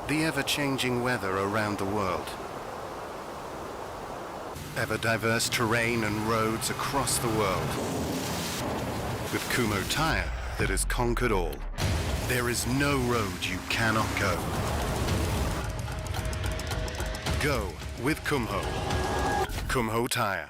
The ever-changing weather around the world. Ever-diverse terrain and roads across the world. With Kumho Tyre that has conquered all. There is no road you cannot go. Go with Kumho. Kumho Tyre.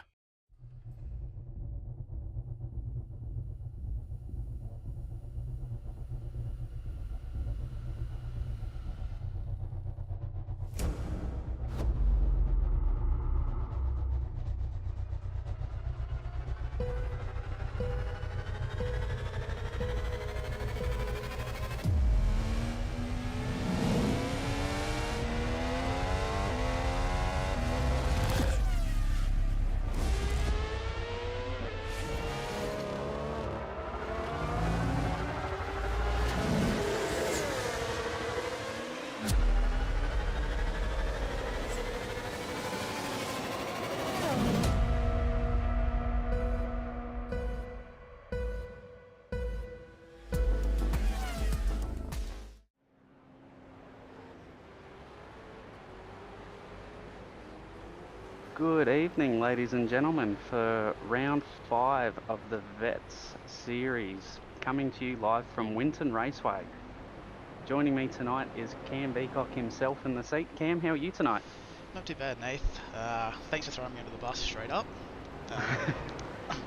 Good evening, ladies and gentlemen, for round 5 of the Vets series, coming to you live from Winton Raceway. Joining me tonight is Cam Beacock himself in the seat. Cam, how are you tonight? Not too bad, Nath. Thanks for throwing me under the bus straight up. I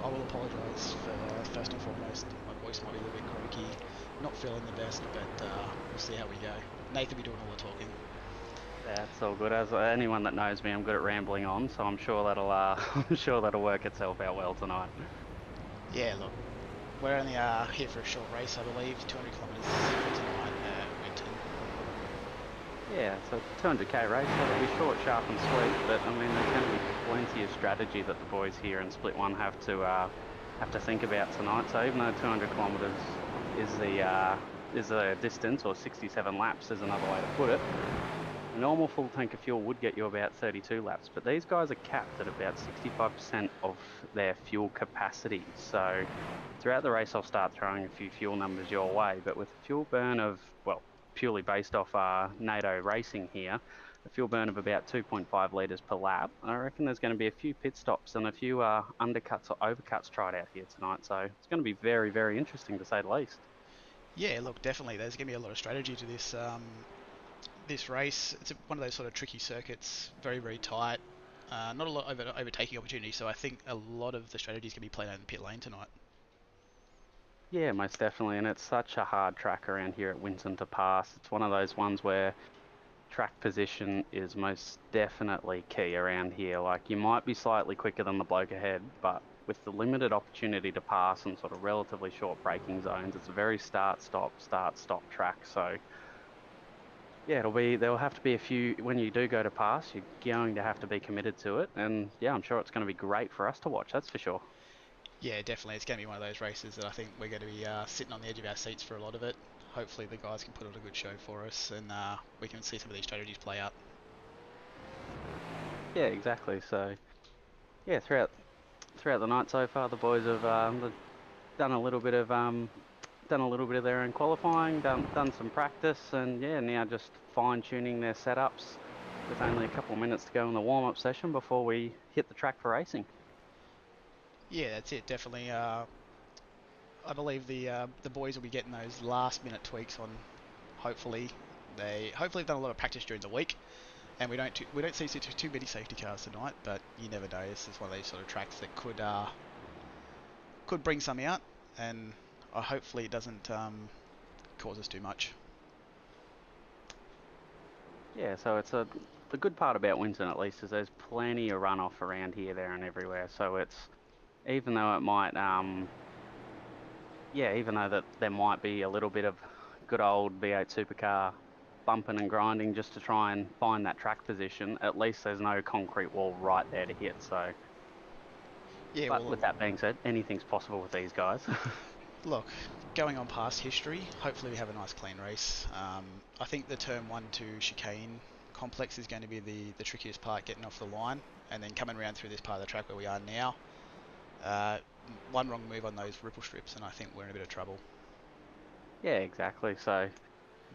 will apologise for, first and foremost, my voice might be a little bit croaky, not feeling the best, but we'll see how we go. Nath will be doing all the talking. That's all good. As anyone that knows me, I'm good at rambling on, so I'm sure that'll work itself out well tonight. Yeah, look, we're only here for a short race, I believe, 200 kilometres tonight at Winton. Yeah, so 200k race, that'll be short, sharp and sweet, but I mean there's going to be plenty of strategy that the boys here in Split 1 have to think about tonight. So even though 200 kilometres is the distance, or 67 laps is another way to put it, a normal full tank of fuel would get you about 32 laps, but these guys are capped at about 65% of their fuel capacity. So throughout the race I'll start throwing a few fuel numbers your way, but with a fuel burn of, well, purely based off NATO racing here, a fuel burn of about 2.5 litres per lap, I reckon there's going to be a few pit stops and a few undercuts or overcuts tried out here tonight, so it's going to be very, very interesting to say the least. Yeah, look, definitely. There's going to be a lot of strategy to this this race. It's one of those sort of tricky circuits, very, very tight. Not a lot of overtaking opportunity, so I think a lot of the strategy is going to be played out in the pit lane tonight. Yeah, most definitely, and it's such a hard track around here at Winton to pass. It's one of those ones where track position is most definitely key around here. Like, you might be slightly quicker than the bloke ahead, but with the limited opportunity to pass and sort of relatively short braking zones, it's a very start-stop track, so yeah, there'll have to be a few, when you do go to pass, you're going to have to be committed to it, and yeah, I'm sure it's going to be great for us to watch, that's for sure. Yeah, definitely. It's going to be one of those races that I think we're going to be sitting on the edge of our seats for a lot of it. Hopefully the guys can put on a good show for us, and we can see some of these strategies play out. Yeah, exactly, so yeah, throughout the night so far, the boys have done a little bit of their own qualifying, done some practice, and yeah, now just fine tuning their setups with only a couple of minutes to go in the warm up session before we hit the track for racing. Yeah, that's it. Definitely. I believe the boys will be getting those last minute tweaks on. Hopefully they've done a lot of practice during the week, and we don't see too many safety cars tonight. But you never know. This is one of those sort of tracks that could bring some out, and hopefully it doesn't cause us too much. Yeah, so the good part about Winton at least is there's plenty of runoff around here, there, and everywhere. So it's, even though it might even though that there might be a little bit of good old V8 supercar bumping and grinding just to try and find that track position, at least there's no concrete wall right there to hit. So yeah, but with that being said, anything's possible with these guys. Look, going on past history, hopefully we have a nice clean race. I think the turn 1-2 chicane complex is going to be the trickiest part, getting off the line and then coming around through this part of the track where we are now. One wrong move on those ripple strips and I think we're in a bit of trouble. Yeah, exactly. So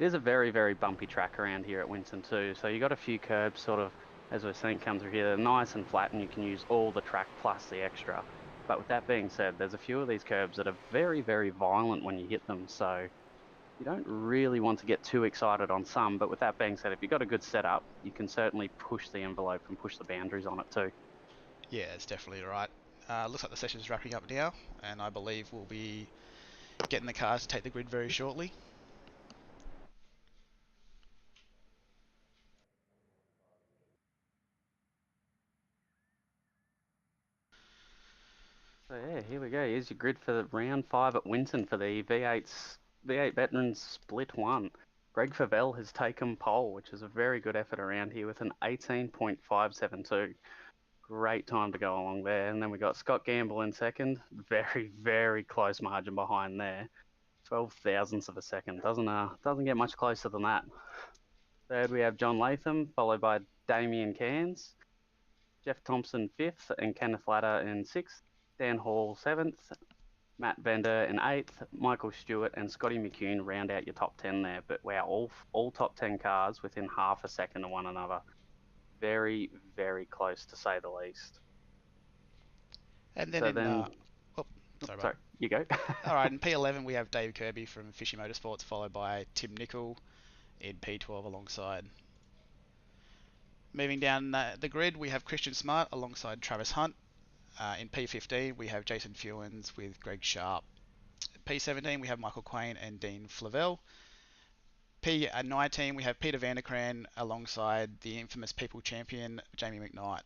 It is a very, very bumpy track around here at Winton too. So you got a few curbs sort of, as we're seeing come through here, they're nice and flat and you can use all the track plus the extra. But with that being said, there's a few of these curbs that are very, very violent when you hit them. So you don't really want to get too excited on some. But with that being said, if you've got a good setup, you can certainly push the envelope and push the boundaries on it too. Yeah, it's definitely right. Looks like the session's wrapping up now, and I believe we'll be getting the cars to take the grid very shortly. So yeah, here we go. Here's your grid for the round 5 at Winton for the V8 Veterans Split 1. Greg Favell has taken pole, which is a very good effort around here with an 18.572. Great time to go along there. And then we got Scott Gamble in second. Very, very close margin behind there. 12 thousandths of a second. Doesn't get much closer than that. Third, we have John Latham, followed by Damien Cairns. Jeff Thompson 5th and Kenneth Latta in 6th. Dan Hall 7th. Matt Bender in 8th. Michael Stewart and Scotty McCune round out your top 10 there. But wow, all top 10 cars within half a second of one another. Very, very close to say the least. And then sorry, you go. All right, in P11 we have Dave Kirby from Fishy Motorsports, followed by Tim Nicol in P12 alongside. Moving down the grid, we have Christian Smart alongside Travis Hunt. In P15 we have Jason Fewens with Greg Sharp. P17 we have Michael Quain and Dean Flavel. P19 we have Peter Vanderkran alongside the infamous People Champion Jamie McKnight.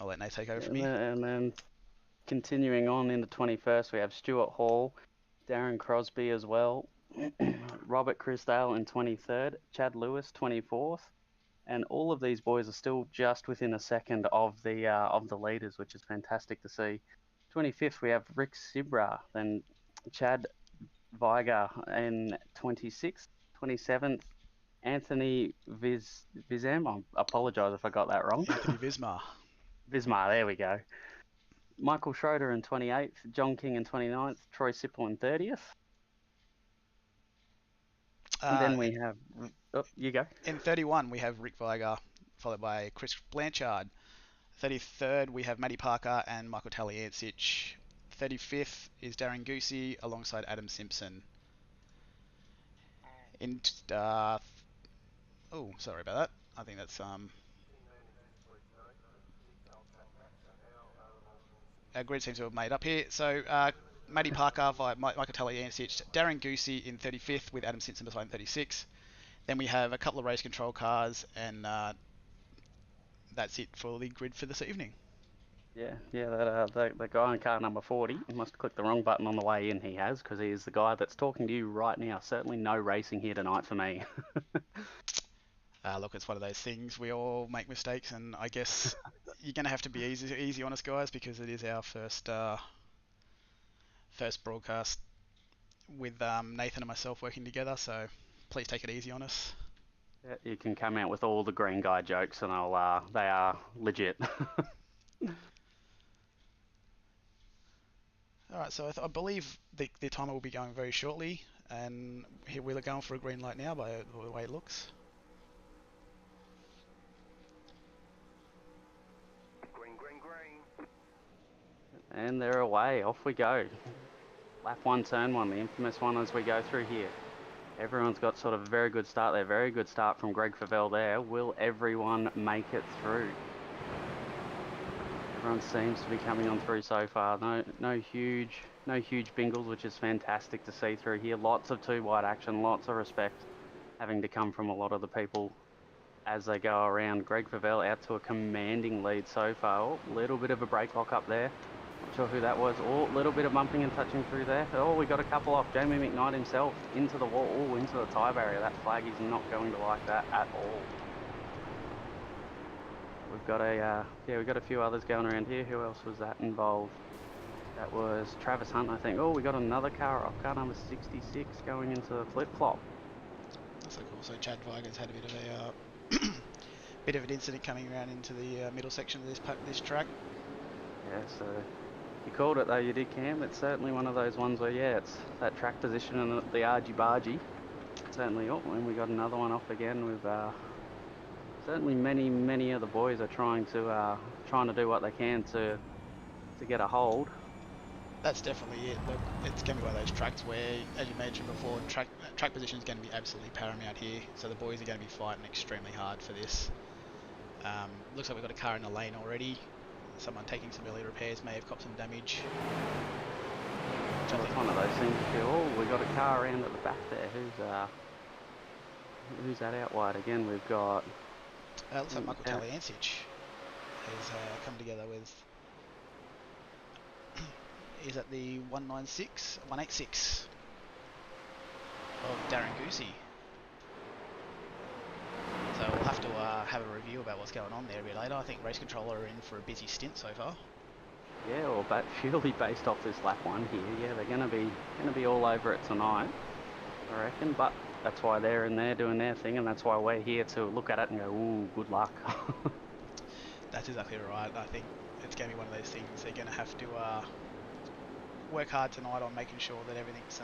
I'll let Nate take over from me. And then continuing on into 21st, we have Stuart Hall, Darren Crosby as well, Robert Chrisdale in 23rd, Chad Lewis 24th, and all of these boys are still just within a second of the leaders, which is fantastic to see. 25th, we have Rick Sibra, then Chad Viger in 26th, 27th, Anthony Vizem. I apologise if I got that wrong. Anthony Vismar. Vismar, there we go. Michael Schroeder in 28th, John King in 29th, Troy Sipple in 30th. And then we have... Oh, you go. In 31, we have Rick Viger, followed by Chris Blanchard. 33rd, we have Matty Parker and Michael Taliancic. 35th is Darren Goosey alongside Adam Simpson. Sorry about that. I think that's... Our grid seems to have made up here. So, Matty Parker via Michael Taliancic, Darren Goosey in 35th with Adam Simpson beside 36. Then we have a couple of race control cars, and that's it for the grid for this evening. Yeah, the guy in car number 40, he must have clicked the wrong button on the way in, he has, because he is the guy that's talking to you right now. Certainly no racing here tonight for me. Look, it's one of those things. We all make mistakes, and I guess you're going to have to be easy on us, guys, because it is our first broadcast with Nathan and myself working together, so please take it easy on us. Yeah, you can come out with all the green guy jokes, and they are legit. Alright, so I believe the timer will be going very shortly, and here we're going for a green light now by the way it looks. And they're away. Off we go. Lap 1, turn 1, the infamous one as we go through here. Everyone's got sort of a very good start there. Very good start from Greg Favell there. Will everyone make it through? Everyone seems to be coming on through so far. No huge bingles, which is fantastic to see through here. Lots of 2 wide action, lots of respect having to come from a lot of the people as they go around. Greg Favell out to a commanding lead so far. Oh, little bit of a brake lock up there. Not sure who that was. Oh, little bit of bumping and touching through there. Oh, we got a couple off. Jamie McKnight himself into the wall. Oh, into the tyre barrier. That flag is not going to like that at all. We've got we've got a few others going around here. Who else was that involved? That was Travis Hunt, I think. Oh, we got another car off. Car number 66 going into the flip-flop. That's so cool. So Chad Viger's had a bit of a bit of an incident coming around into the middle section of this track. Yeah, so You called it though, you did, Cam. It's certainly one of those ones where, yeah, it's that track position and the argy-bargy. Certainly, oh, and we got another one off again with, certainly many of the boys are trying to do what they can to get a hold. That's definitely it. Look, it's going to be one of those tracks where, as you mentioned before, track position is going to be absolutely paramount here. So the boys are going to be fighting extremely hard for this. Looks like we've got a car in the lane already. Someone taking some early repairs may have copped some damage. So it's one of those things you feel, oh, we got a car around at the back there. Who's that out wide again? We've got... looks like Michael Taliancic has come together with... is at the 186 of Darren Goosey. So we'll have to have a review about what's going on there a bit later. I think Race Controller are in for a busy stint so far. Yeah, well, but purely based off this lap one here, yeah, they're gonna be all over it tonight, I reckon. But that's why they're in there doing their thing, and that's why we're here to look at it and go, ooh, good luck. That's exactly right. I think it's going to be one of those things. They're going to have to work hard tonight on making sure that everything's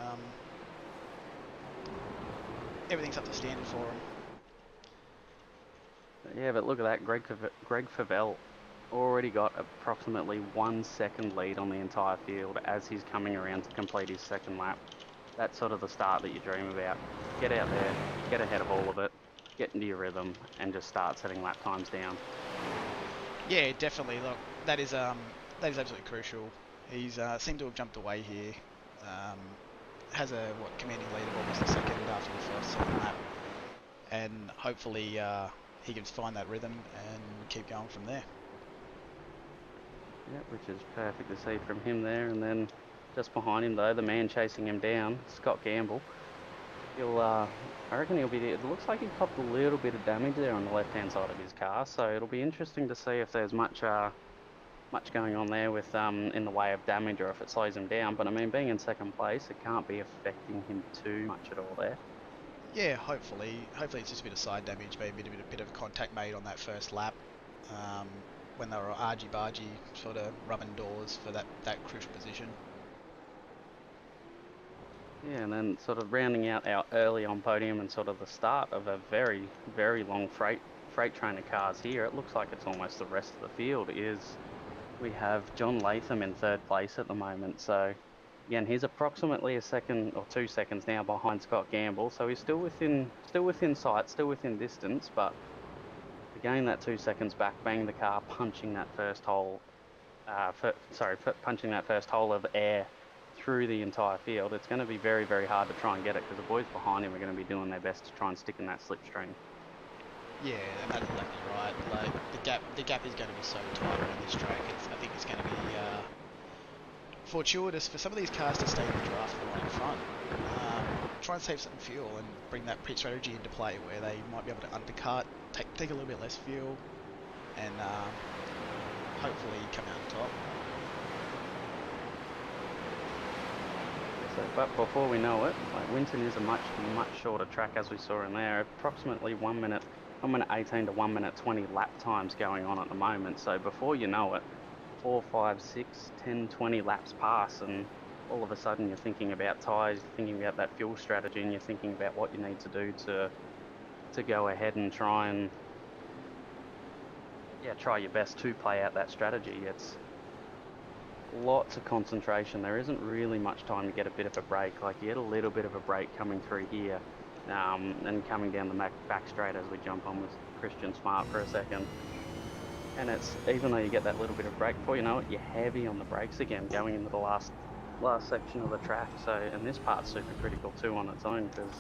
up to standard for them. Yeah, but look at that, Greg Favell already got approximately 1 second lead on the entire field as he's coming around to complete his second lap. That's sort of the start that you dream about. Get out there, get ahead of all of it, get into your rhythm, and just start setting lap times down. Yeah, definitely. Look, that is absolutely crucial. He's seemed to have jumped away here. Has a commanding lead of almost a second after the second lap, and hopefully he can find that rhythm and keep going from there. Yeah, which is perfect to see from him there. And then just behind him though, the man chasing him down, Scott Gamble. I reckon he'll be there. It looks like he copped a little bit of damage there on the left-hand side of his car, so it'll be interesting to see if there's much going on there with in the way of damage or if it slows him down. But I mean, being in second place, it can't be affecting him too much at all there. Yeah, hopefully it's just a bit of side damage, maybe a bit of contact made on that first lap when they were argy-bargy sort of rubbing doors for that crucial position. Yeah, and then sort of rounding out our early on podium and sort of the start of a very, very long freight train of cars here. It looks like it's almost the rest of the field we have John Latham in third place at the moment. So again, he's approximately a second or 2 seconds now behind Scott Gamble. So he's still within sight, still within distance, but again that 2 seconds back, bang the car, punching that first hole of air through the entire field. It's going to be very, very hard to try and get it because the boys behind him are going to be doing their best to try and stick in that slipstream. Yeah, and that's exactly right. Like the gap is going to be so tight around this track. I think it's going to be fortuitous for some of these cars to stay in the draft the one in front. Try and save some fuel and bring that pit strategy into play where they might be able to undercut, take a little bit less fuel, and hopefully come out on top. So, but before we know it, like Winton is a much shorter track as we saw in there. Approximately 1 minute 18 to 1 minute 20 lap times going on at the moment. So before you know it, 4, 5, 6, 10, 20 laps pass, and all of a sudden you're thinking about tyres, you're thinking about that fuel strategy, and you're thinking about what you need to do to go ahead and try your best to play out that strategy. It's lots of concentration. There isn't really much time to get a bit of a break. Like you get a little bit of a break coming through here, and coming down the back straight as we jump on with Christian Smart for a second. And it's, even though you get that little bit of break, before you know it, you're heavy on the brakes again going into the last section of the track. So, and this part's super critical too on its own, because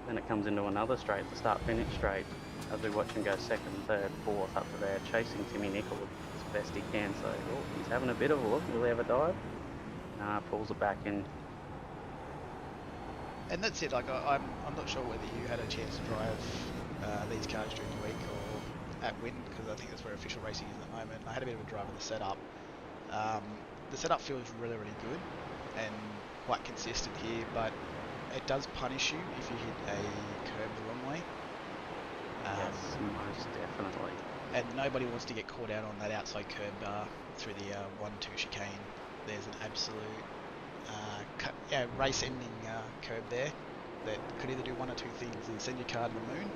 then it comes into another straight, the start-finish straight, as we watch him go second, third, fourth up to there, chasing Timmy Nicol as best he can. So, he's having a bit of a look. Will he have a dive? Nah, pulls it back in. And that's it. Like I'm not sure whether you had a chance to drive these cars during the week or at Winton, because I think that's where official racing is at the moment. I had a bit of a drive of the setup. The setup feels really, really good and quite consistent here, but it does punish you if you hit a curb the wrong way. Yes, most definitely. And nobody wants to get caught out on that outside curb through the 1-2 chicane there's an absolute race-ending curb there that could either do one or two things: either send your car to the moon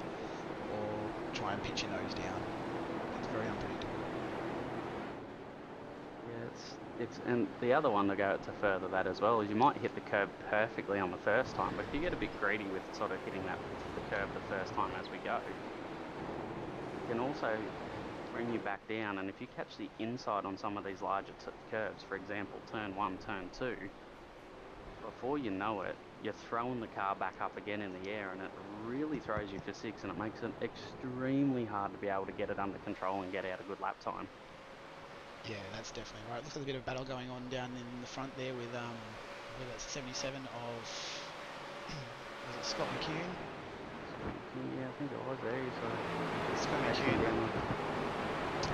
or try and pitch your nose down. It's very unpredictable. Yeah, and the other one to go to further that as well is you might hit the curb perfectly on the first time, but if you get a bit greedy with sort of hitting the curb the first time as we go, it can also bring you back down. And if you catch the inside on some of these larger curves, for example, turn 1, turn 2, before you know it, you're throwing the car back up again in the air, and it really throws you for 6, and it makes it extremely hard to be able to get it under control and get out a good lap time. Yeah, that's definitely right. Looks like a bit of battle going on down in the front there with whether it's 77 of was it Scott McCune? Yeah, I think it was there. So Scott McCune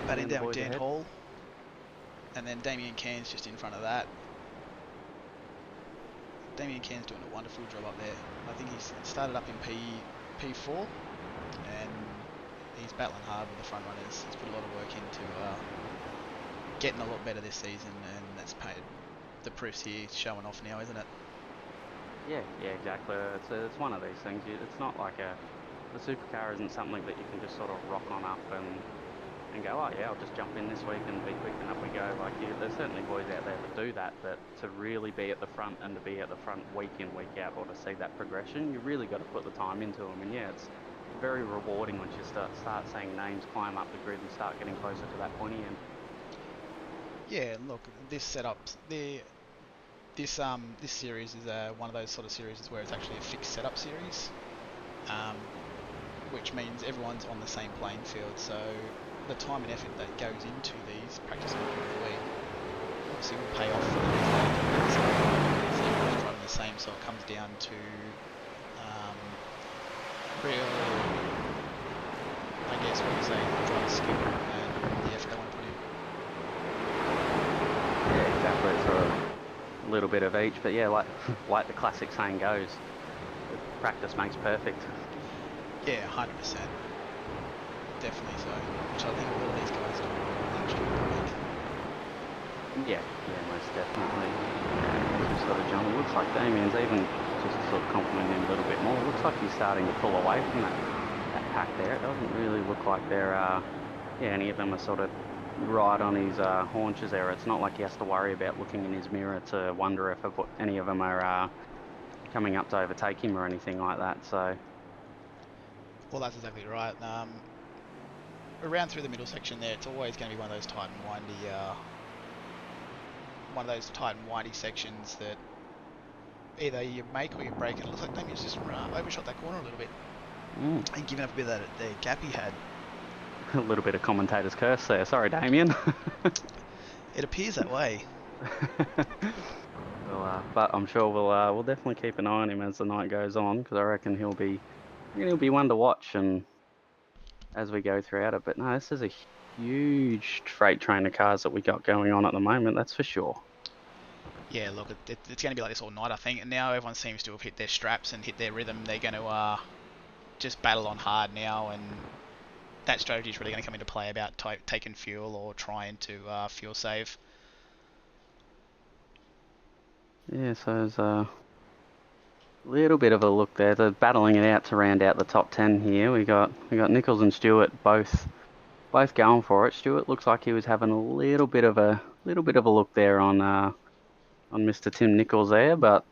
batting down with Dan Hall, and then Damien Cairns just in front of that. Damien Cairns doing a wonderful job up there. I think he's started up in P4, and he's battling hard with the front runners. He's put a lot of work into getting a lot better this season, and that's paid. The proof's here showing off now, isn't it? Yeah, exactly. It's one of these things. It's not like the supercar isn't something that you can just sort of rock on up and go, oh yeah, I'll just jump in this week and be quick and up we go. Like there's certainly boys out there that do that, but to really be at the front and to be at the front week in, week out, or to see that progression, you really got to put the time into them. And yeah, it's very rewarding once you start seeing names climb up the grid and start getting closer to that pointy end. Yeah, look, this setup, this series is one of those sort of series where it's actually a fixed setup series, which means everyone's on the same playing field. So the time and effort that goes into these practices during the week obviously will pay off for the week. So everyone's driving the same, so it comes down to real, I guess what you say, driver skill and the effort they want to put in. Yeah, exactly. It's a little bit of each, but yeah, like the classic saying goes, practice makes perfect. Yeah, 100%. Definitely so. Which I think a lot of these guys do actually make. Yeah, most definitely. Just sort of John, it looks like Damien's even just sort of complimenting him a little bit more. It looks like he's starting to pull away from that pack there. It doesn't really look like they're any of them are sort of right on his haunches there. It's not like he has to worry about looking in his mirror to wonder if any of them are coming up to overtake him or anything like that. So, well, that's exactly right. Around through the middle section there, it's always going to be one of those tight and windy sections that either you make or you break. And it looks like Damien's just overshot that corner a little bit and given up a bit of the gap he had. A little bit of commentator's curse there. Sorry, Damien. It appears that way. Well, but I'm sure we'll definitely keep an eye on him as the night goes on, because I reckon he'll be one to watch and as we go throughout it. But no, this is a huge freight train of cars that we got going on at the moment, that's for sure. Yeah, look, it's going to be like this all night, I think. And now everyone seems to have hit their straps and hit their rhythm. They're going to just battle on hard now, and that strategy is really going to come into play about taking fuel or trying to fuel save. Yeah, so there's a little bit of a look there. They're battling it out to round out the top 10 here. We got Nichols and Stewart both going for it. Stewart looks like he was having a little bit of a look there on Mr. Tim Nichols there, but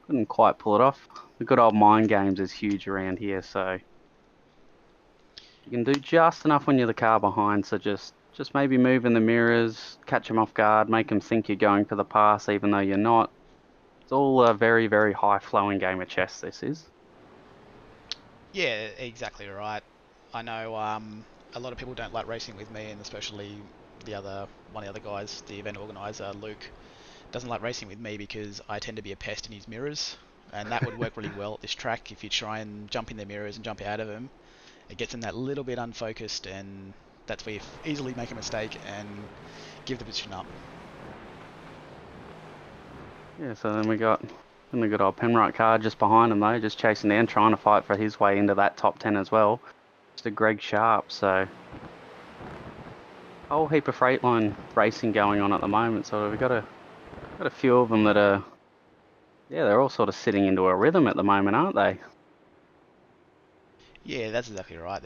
couldn't quite pull it off. The good old mind games is huge around here, so you can do just enough when you're the car behind. So just maybe move in the mirrors, catch them off guard, make them think you're going for the pass even though you're not. It's all a very, very high-flowing game of chess, this is. Yeah, exactly right. I know a lot of people don't like racing with me, and especially one of the other guys, the event organizer, Luke, doesn't like racing with me because I tend to be a pest in his mirrors, and that would work really well at this track. If you try and jump in their mirrors and jump out of them, it gets them that little bit unfocused, and that's where you easily make a mistake and give the position up. Yeah, so then we got the good old Penrite car just behind him though, just chasing down, trying to fight for his way into that top 10 as well. Just a Greg Sharp, so whole heap of Freight line racing going on at the moment, so we've got a Got a few of them that are, yeah, they're all sort of sitting into a rhythm at the moment, aren't they? Yeah, that's exactly right.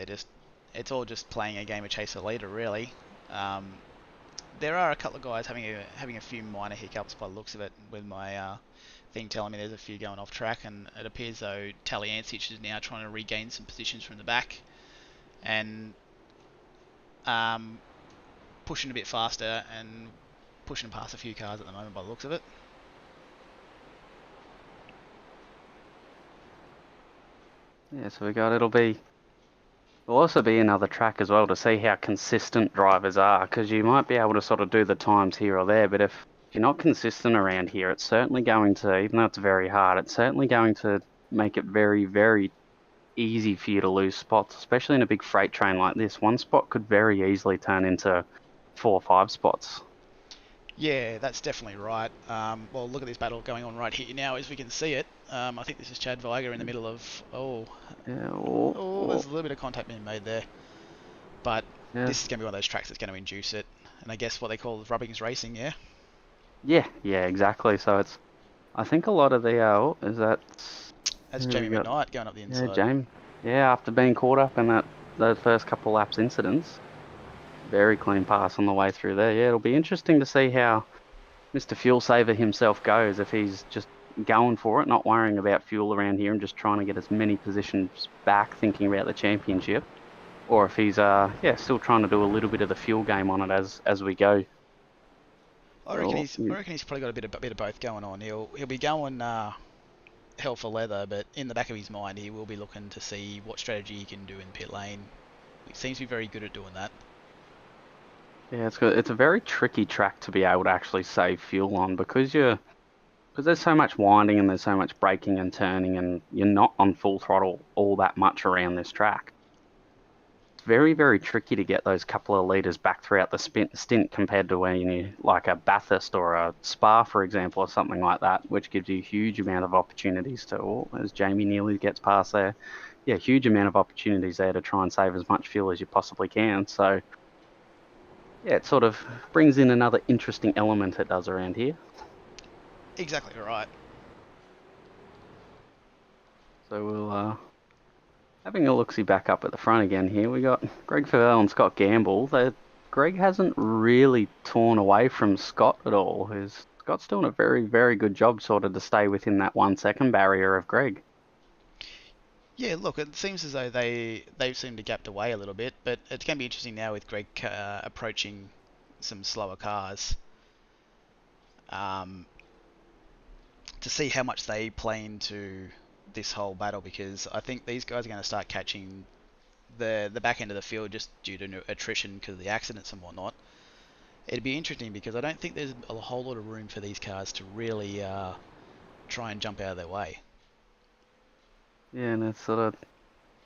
It's all just playing a game of chase the leader, really. Um, there are a couple of guys having a few minor hiccups by the looks of it, with my thing telling me there's a few going off track, and it appears though Taliancic is now trying to regain some positions from the back and um, pushing a bit faster and pushing past a few cars at the moment by the looks of it. Yeah, so it'll also be another track as well to see how consistent drivers are, because you might be able to sort of do the times here or there, but if you're not consistent around here, it's certainly going to, even though it's very hard, it's certainly going to make it very, very easy for you to lose spots, especially in a big freight train like this. One spot could very easily turn into 4 or 5 spots. Yeah, that's definitely right. Well, look at this battle going on right here now, as we can see it. I think this is Chad Viger in the middle of. Yeah, There's a little bit of contact being made there. But yeah, this is going to be one of those tracks that's going to induce it. And I guess what they call rubbings racing, yeah? yeah, exactly. So I think a lot of the, is that, That's who we Jamie got? McKnight going up the Yeah, inside. James. Yeah, after being caught up in those first couple laps incidents, very clean pass on the way through there. Yeah, it'll be interesting to see how Mr. Fuel Saver himself goes, if he's just going for it, not worrying about fuel around here and just trying to get as many positions back, thinking about the championship, or if he's still trying to do a little bit of the fuel game on it as we go. So, I reckon he's probably got a bit of both going on. He'll be going hell for leather, but in the back of his mind, he will be looking to see what strategy he can do in pit lane. He seems to be very good at doing that. yeah, it's good. It's a very tricky track to be able to actually save fuel on, because there's so much winding and there's so much braking and turning, and you're not on full throttle all that much around this track. It's very, very tricky to get those couple of litres back throughout the stint compared to when you, like a Bathurst or a Spa, for example, or something like that, which gives you a huge amount of opportunities to, as Jamie nearly gets past there, yeah, huge amount of opportunities there to try and save as much fuel as you possibly can. So, yeah, it sort of brings in another interesting element it does around here. Exactly right. So we'll having a look-see back up at the front again here. We got Greg Favell and Scott Gamble. Greg hasn't really torn away from Scott at all. Scott's doing a very, very good job sort of to stay within that 1 second barrier of Greg. Yeah, look, it seems as though they've seemed to gapped away a little bit, but it's going to be interesting now with Greg approaching some slower cars um, to see how much they play into this whole battle, because I think these guys are going to start catching the back end of the field just due to attrition because of the accidents and whatnot. It'd be interesting because I don't think there's a whole lot of room for these cars to really try and jump out of their way. Yeah, and it's sort of,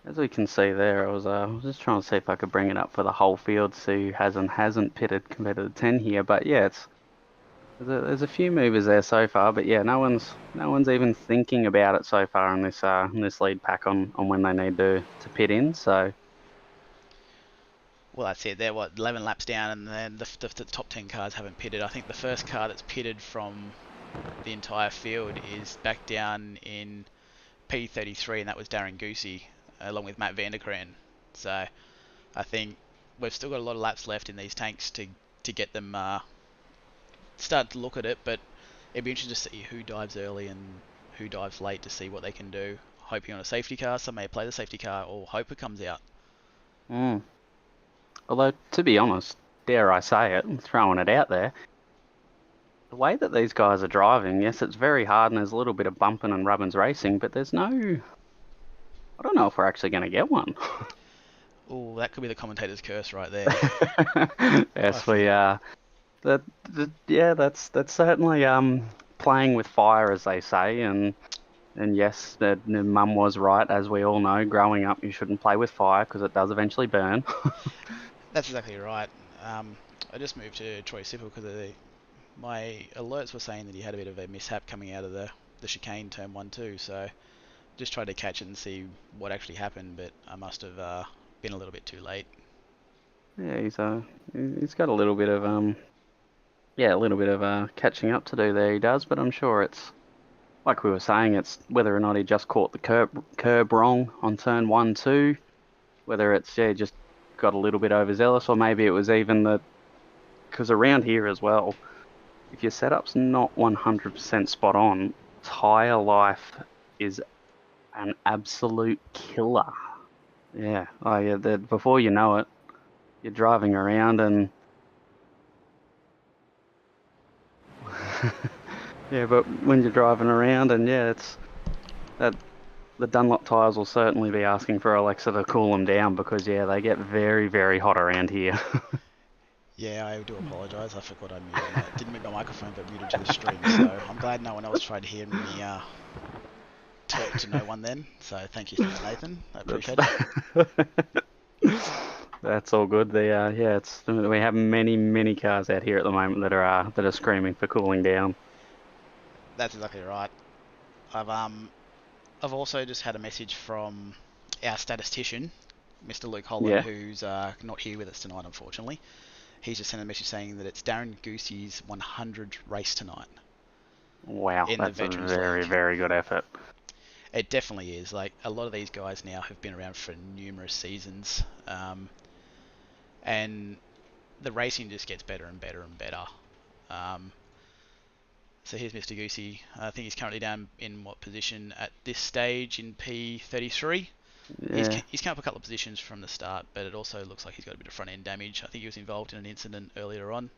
as we can see there, I was just trying to see if I could bring it up for the whole field, see who has and hasn't pitted compared to the 10 here. But yeah, there's a few movers there so far, but yeah, no one's even thinking about it so far in this lead pack on when they need to pit in. So Well, that's it. They're 11 laps down, and then the top 10 cars haven't pitted. I think the first car that's pitted from the entire field is back down in P33, and that was Darren Goosey, along with Matt Vanderkraan. So I think we've still got a lot of laps left in these tanks to get them start to look at it, but it'd be interesting to see who dives early and who dives late to see what they can do. Hoping on a safety car, some may play the safety car, or hope it comes out. mm. Although to be honest, dare I say it, I'm throwing it out there, the way that these guys are driving, yes, it's very hard and there's a little bit of bumping and rubbins racing, but I don't know if we're actually going to get one. Oh, that could be the commentator's curse right there. Yes, we yeah, that's certainly playing with fire, as they say, and yes, the mum was right, as we all know. Growing up, you shouldn't play with fire because it does eventually burn. That's exactly right. I just moved to Troy Sippel because my alerts were saying that he had a bit of a mishap coming out of the chicane turn 1-2, so just tried to catch it and see what actually happened, but I must have been a little bit too late. Yeah, he's got a little bit of yeah, a little bit of catching up to do there he does, but I'm sure it's, like we were saying, it's whether or not he just caught the curb wrong on turn 1, 2, whether it's, yeah, just got a little bit overzealous, or maybe it was even the, because around here as well, if your setup's not 100% spot on, tyre life is an absolute killer. Yeah, oh yeah, before you know it, you're driving around and yeah, but when you're driving around and yeah, it's that the Dunlop tyres will certainly be asking for Alexa to cool them down because yeah, they get very, very hot around here. Yeah, I do apologise. I forgot I didn't mute my microphone, but muted to the stream. So I'm glad no one else tried to hear me talk to no one then. So thank you, Nathan. I appreciate it. That's all good. Yeah, it's we have many cars out here at the moment that are screaming for cooling down. That's exactly right. I've also just had a message from our statistician, Mr. Luke Holland, Yeah. who's not here with us tonight, unfortunately. He's just sent a message saying that it's Darren Goosey's 100th race tonight. Wow, in that's the a Veterans very, League. very good effort. It definitely is. Like, a lot of these guys now have been around for numerous seasons, and the racing just gets better and better and better. So here's Mr. Goosey. I think he's currently down in what position at this stage in P33. Yeah. He's come up a couple of positions from the start, but it also looks like he's got a bit of front end damage. I think he was involved in an incident earlier on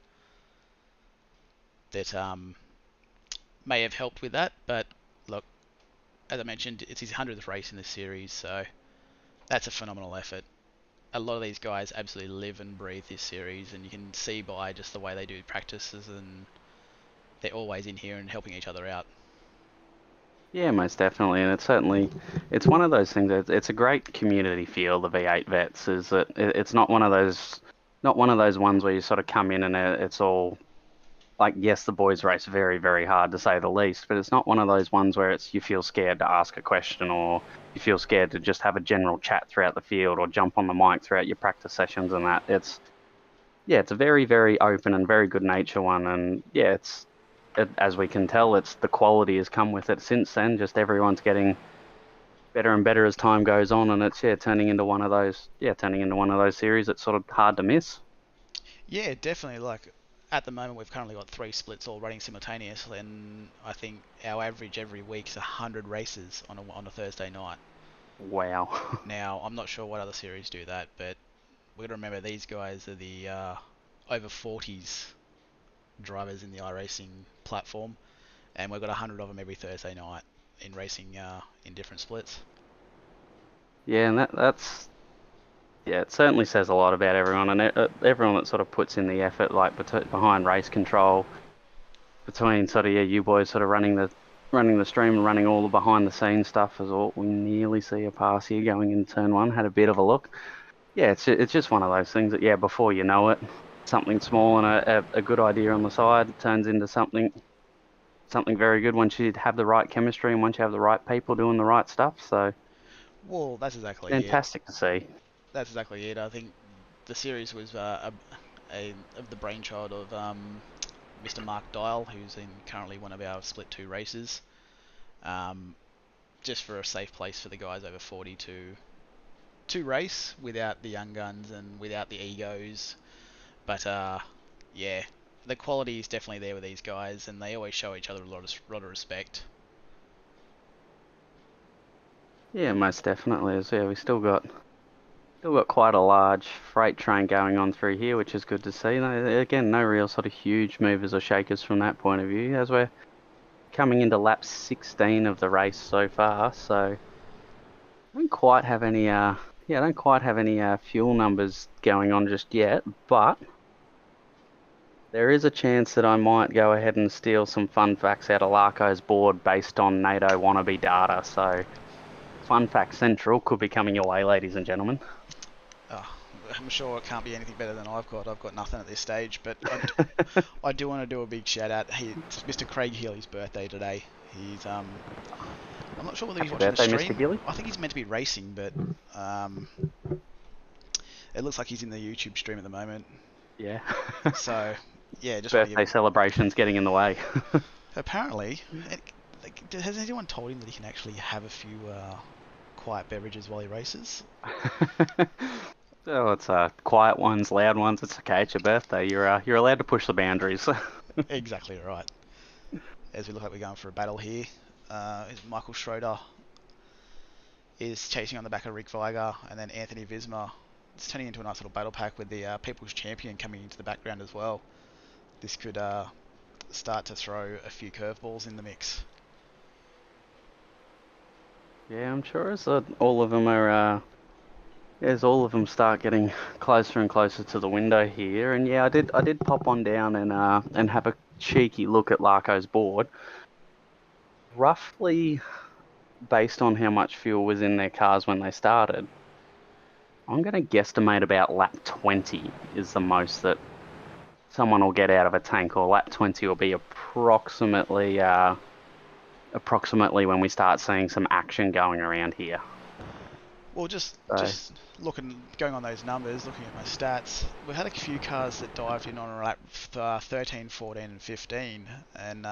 that may have helped with that. But look, as I mentioned, it's his 100th race in this series, so that's a phenomenal effort. A lot of these guys absolutely live and breathe this series, and you can see by just the way they do practices, and they're always in here and helping each other out. Yeah, most definitely, and it's one of those things. It's a great community feel. The V8 vets is that it's not one of those ones where you sort of come in and it's all like, yes, the boys race very, very hard to say the least, but it's not one of those ones where it's you feel scared to ask a question or you feel scared to just have a general chat throughout the field or jump on the mic throughout your practice sessions and that. It's a very, very open and very good nature one, and yeah, as we can tell, it's the quality has come with it since then. Just everyone's getting better and better as time goes on, and it's turning into one of those series that's sort of hard to miss. Yeah, definitely. Like, at the moment, we've currently got 3 splits all running simultaneously, and I think our average every week is 100 races on a Thursday night. Wow. Now, I'm not sure what other series do that, but we've got to remember these guys are the over 40s drivers in the iRacing platform, and we've got 100 of them every Thursday night in racing in different splits. Yeah, and that's it certainly says a lot about everyone and everyone that sort of puts in the effort, like behind race control, between sort of you boys sort of running the stream and running all the behind the scenes stuff as well. We nearly see a pass here going into turn 1. Had a bit of a look. Yeah, it's just one of those things that before you know it, something small and a good idea on the side turns into something very good once you have the right chemistry and once you have the right people doing the right stuff. So, Well, that's exactly it. fantastic to see. That's exactly it. I think the series was of the brainchild of Mr. Mark Dial, who's in currently one of our Split 2 races, just for a safe place for the guys over 40 to race without the young guns and without the egos. But yeah, the quality is definitely there with these guys, and they always show each other a lot of respect. Yeah, most definitely. So, yeah, we still got quite a large freight train going on through here, which is good to see. Again, no real sort of huge movers or shakers from that point of view, as we're coming into lap 16 of the race so far. So, I don't quite have any fuel numbers going on just yet, but there is a chance that I might go ahead and steal some fun facts out of Larko's board based on NATO wannabe data. So, Fun Fact Central could be coming your way, ladies and gentlemen. I'm sure it can't be anything better than I've got. I've got nothing at this stage, but I do want to do a big shout out. It's Mr. Craig Healy's birthday today. He's I'm not sure whether he's watching the stream. Mr. Healy? I think he's meant to be racing, but it looks like he's in the YouTube stream at the moment. Yeah. So Yeah, just want to Birthday give. celebrations getting in the way. Apparently, has anyone told him that he can actually have a few quiet beverages while he races? Oh, it's quiet ones, loud ones. It's okay. It's your birthday. You're allowed to push the boundaries. Exactly right. As we look like we're going for a battle here, Michael Schroeder is chasing on the back of Rick Viger, and then Anthony Visma. It's turning into a nice little battle pack with the People's Champion coming into the background as well. This could start to throw a few curveballs in the mix. Yeah, I'm sure as all of them are, as all of them start getting closer and closer to the window here, and yeah, I did pop on down and have a cheeky look at Larko's board. Roughly based on how much fuel was in their cars when they started, I'm going to guesstimate about lap 20 is the most that someone will get out of a tank, or lap 20 will be approximately when we start seeing some action going around here. Well, just So, going on those numbers, looking at my stats, we had a few cars that dived in on lap 13, 14, and 15, and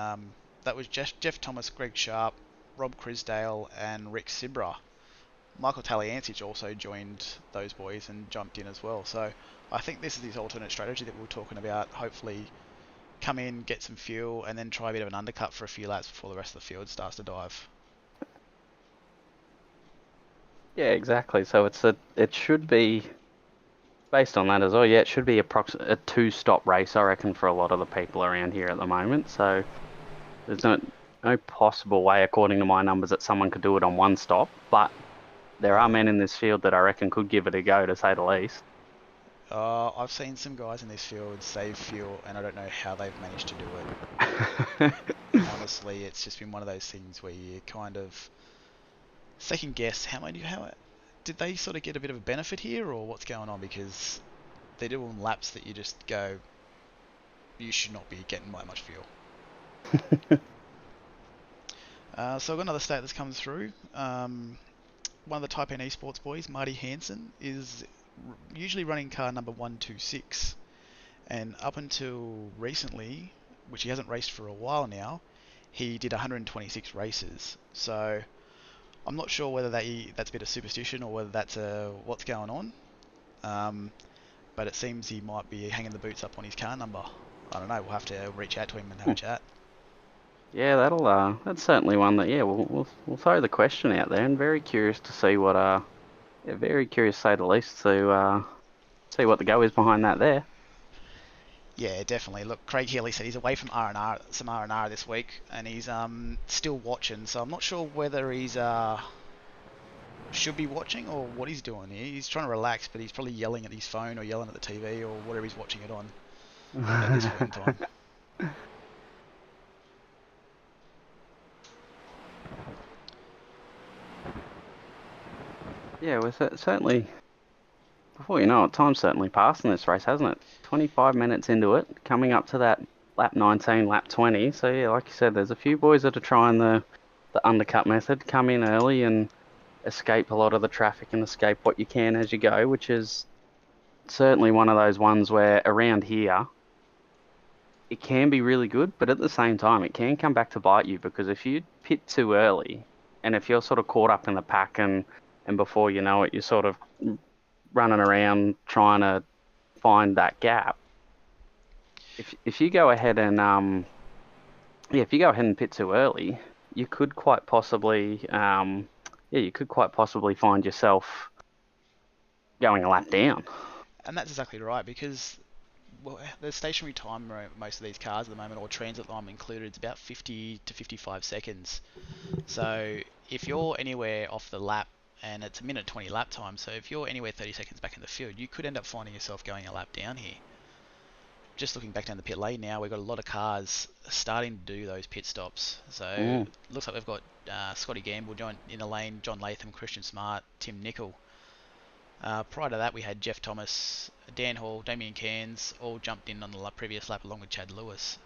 that was Jeff Thomas, Greg Sharp, Rob Crisdale, and Rick Sibra. Michael Taliancic also joined those boys and jumped in as well. So I think this is his alternate strategy that we were talking about. Hopefully, come in, get some fuel, and then try a bit of an undercut for a few laps before the rest of the field starts to dive. yeah, exactly. So it should be based on that as well. Yeah, it should be a two-stop race, I reckon, for a lot of the people around here at the moment. So there's no possible way, according to my numbers, that someone could do it on one stop. But there are men in this field that I reckon could give it a go, to say the least. I've seen some guys in this field save fuel, and I don't know how they've managed to do it. Honestly, it's just been one of those things where you kind of second guess how did they sort of get a bit of a benefit here, or what's going on? Because they're doing laps that you just go, you should not be getting that much fuel. So I've got another stat that's come through. One of the Type N Esports boys, Marty Hansen, is usually running car number 126, and up until recently, which he hasn't raced for a while now, he did 126 races. So I'm not sure whether that's a bit of superstition or whether that's what's going on. But it seems he might be hanging the boots up on his car number. I don't know. We'll have to reach out to him and have a chat. Yeah, that's certainly one that we'll throw the question out there, and very curious to see very curious to say the least to see what the go is behind that there. Yeah, definitely. Look, Craig Healy said he's away from some R&R this week, and he's still watching. So I'm not sure whether he's should be watching or what he's doing here. He's trying to relax, but he's probably yelling at his phone or yelling at the TV or whatever he's watching it on at this point in time. Yeah, we're certainly, before you know it, time's certainly passed in this race, hasn't it? 25 minutes into it, coming up to that lap 19, lap 20. So yeah, like you said, there's a few boys that are trying the undercut method, come in early and escape a lot of the traffic and escape what you can as you go, which is certainly one of those ones where around here it can be really good, but at the same time it can come back to bite you, because if you pit too early and if you're sort of caught up in the pack and before you know it, you're sort of running around trying to find that gap. If you go ahead and if you go ahead and pit too early, you could quite possibly find yourself going a lap down. And that's exactly right, because the stationary time most of these cars at the moment, or transit time included, is about 50 to 55 seconds. So if you're anywhere off the lap, and it's a minute 20 lap time, so if you're anywhere 30 seconds back in the field, you could end up finding yourself going a lap down here. Just looking back down the pit lane now, we've got a lot of cars starting to do those pit stops. So looks like we've got Scotty Gamble in the lane, John Latham, Christian Smart, Tim Nicol. Prior to that, we had Jeff Thomas, Dan Hall, Damien Cairns, all jumped in on the previous lap along with Chad Lewis.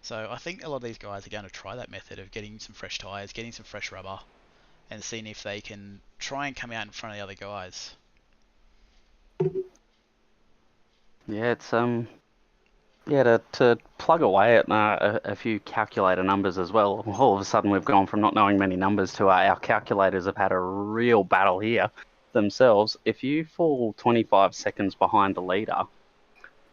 So I think a lot of these guys are going to try that method of getting some fresh tyres, getting some fresh rubber, and seeing if they can try and come out in front of the other guys. Yeah, it's Yeah, to plug away at a few calculator numbers as well. All of a sudden, we've gone from not knowing many numbers to our calculators have had a real battle here themselves. If you fall 25 seconds behind the leader,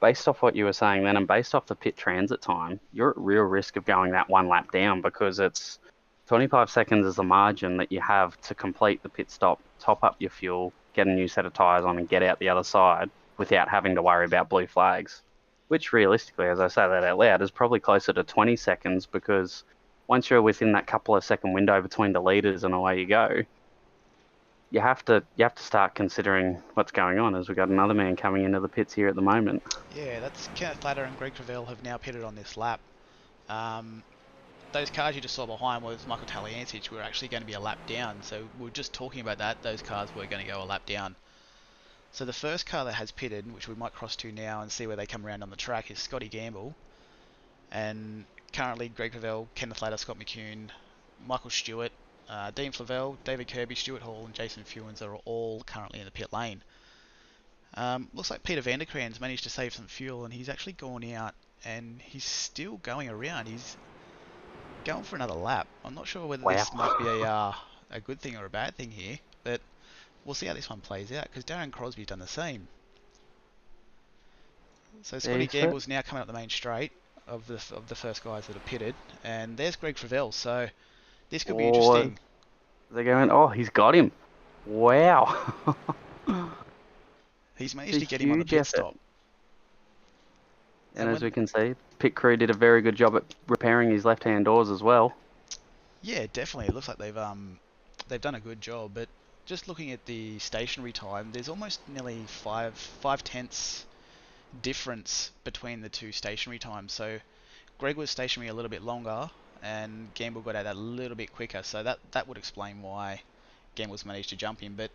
based off what you were saying then, and based off the pit transit time, you're at real risk of going that one lap down because it's 25 seconds is the margin that you have to complete the pit stop, top up your fuel, get a new set of tyres on, and get out the other side without having to worry about blue flags. Which realistically, as I say that out loud, is probably closer to 20 seconds because once you're within that couple of second window between the leaders and away you go, you have to start considering what's going on as we've got another man coming into the pits here at the moment. Yeah, that's Kenneth Latter and Greg Crevel have now pitted on this lap. Those cars you just saw behind was Michael Taliancic were actually going to be a lap down, so we were just talking about that. Those cars were going to go a lap down. So the first car that has pitted, which we might cross to now and see where they come around on the track, is Scotty Gamble. And currently Greg Crevel, Kenneth Latter, Scott McCune, Michael Stewart, Dean Flavell, David Kirby, Stuart Hall and Jason Fewens are all currently in the pit lane. Looks like Peter Vanderkran's managed to save some fuel and he's actually gone out and he's still going around. He's going for another lap. I'm not sure whether this might be a good thing or a bad thing here, but we'll see how this one plays out because Darren Crosby's done the same. So Scotty Gamble's now coming up the main straight of the first guys that have pitted, and there's Greg Crevel. So this could be interesting. They're going, oh, he's got him. Wow. He's managed to get him on the pit stop. And as we can see, pit crew did a very good job at repairing his left-hand doors as well. Yeah, definitely. It looks like they've done a good job. But just looking at the stationary time, there's almost nearly five tenths difference between the two stationary times. So Greg was stationary a little bit longer, and Gamble got out a little bit quicker. So that would explain why Gamble's managed to jump him. But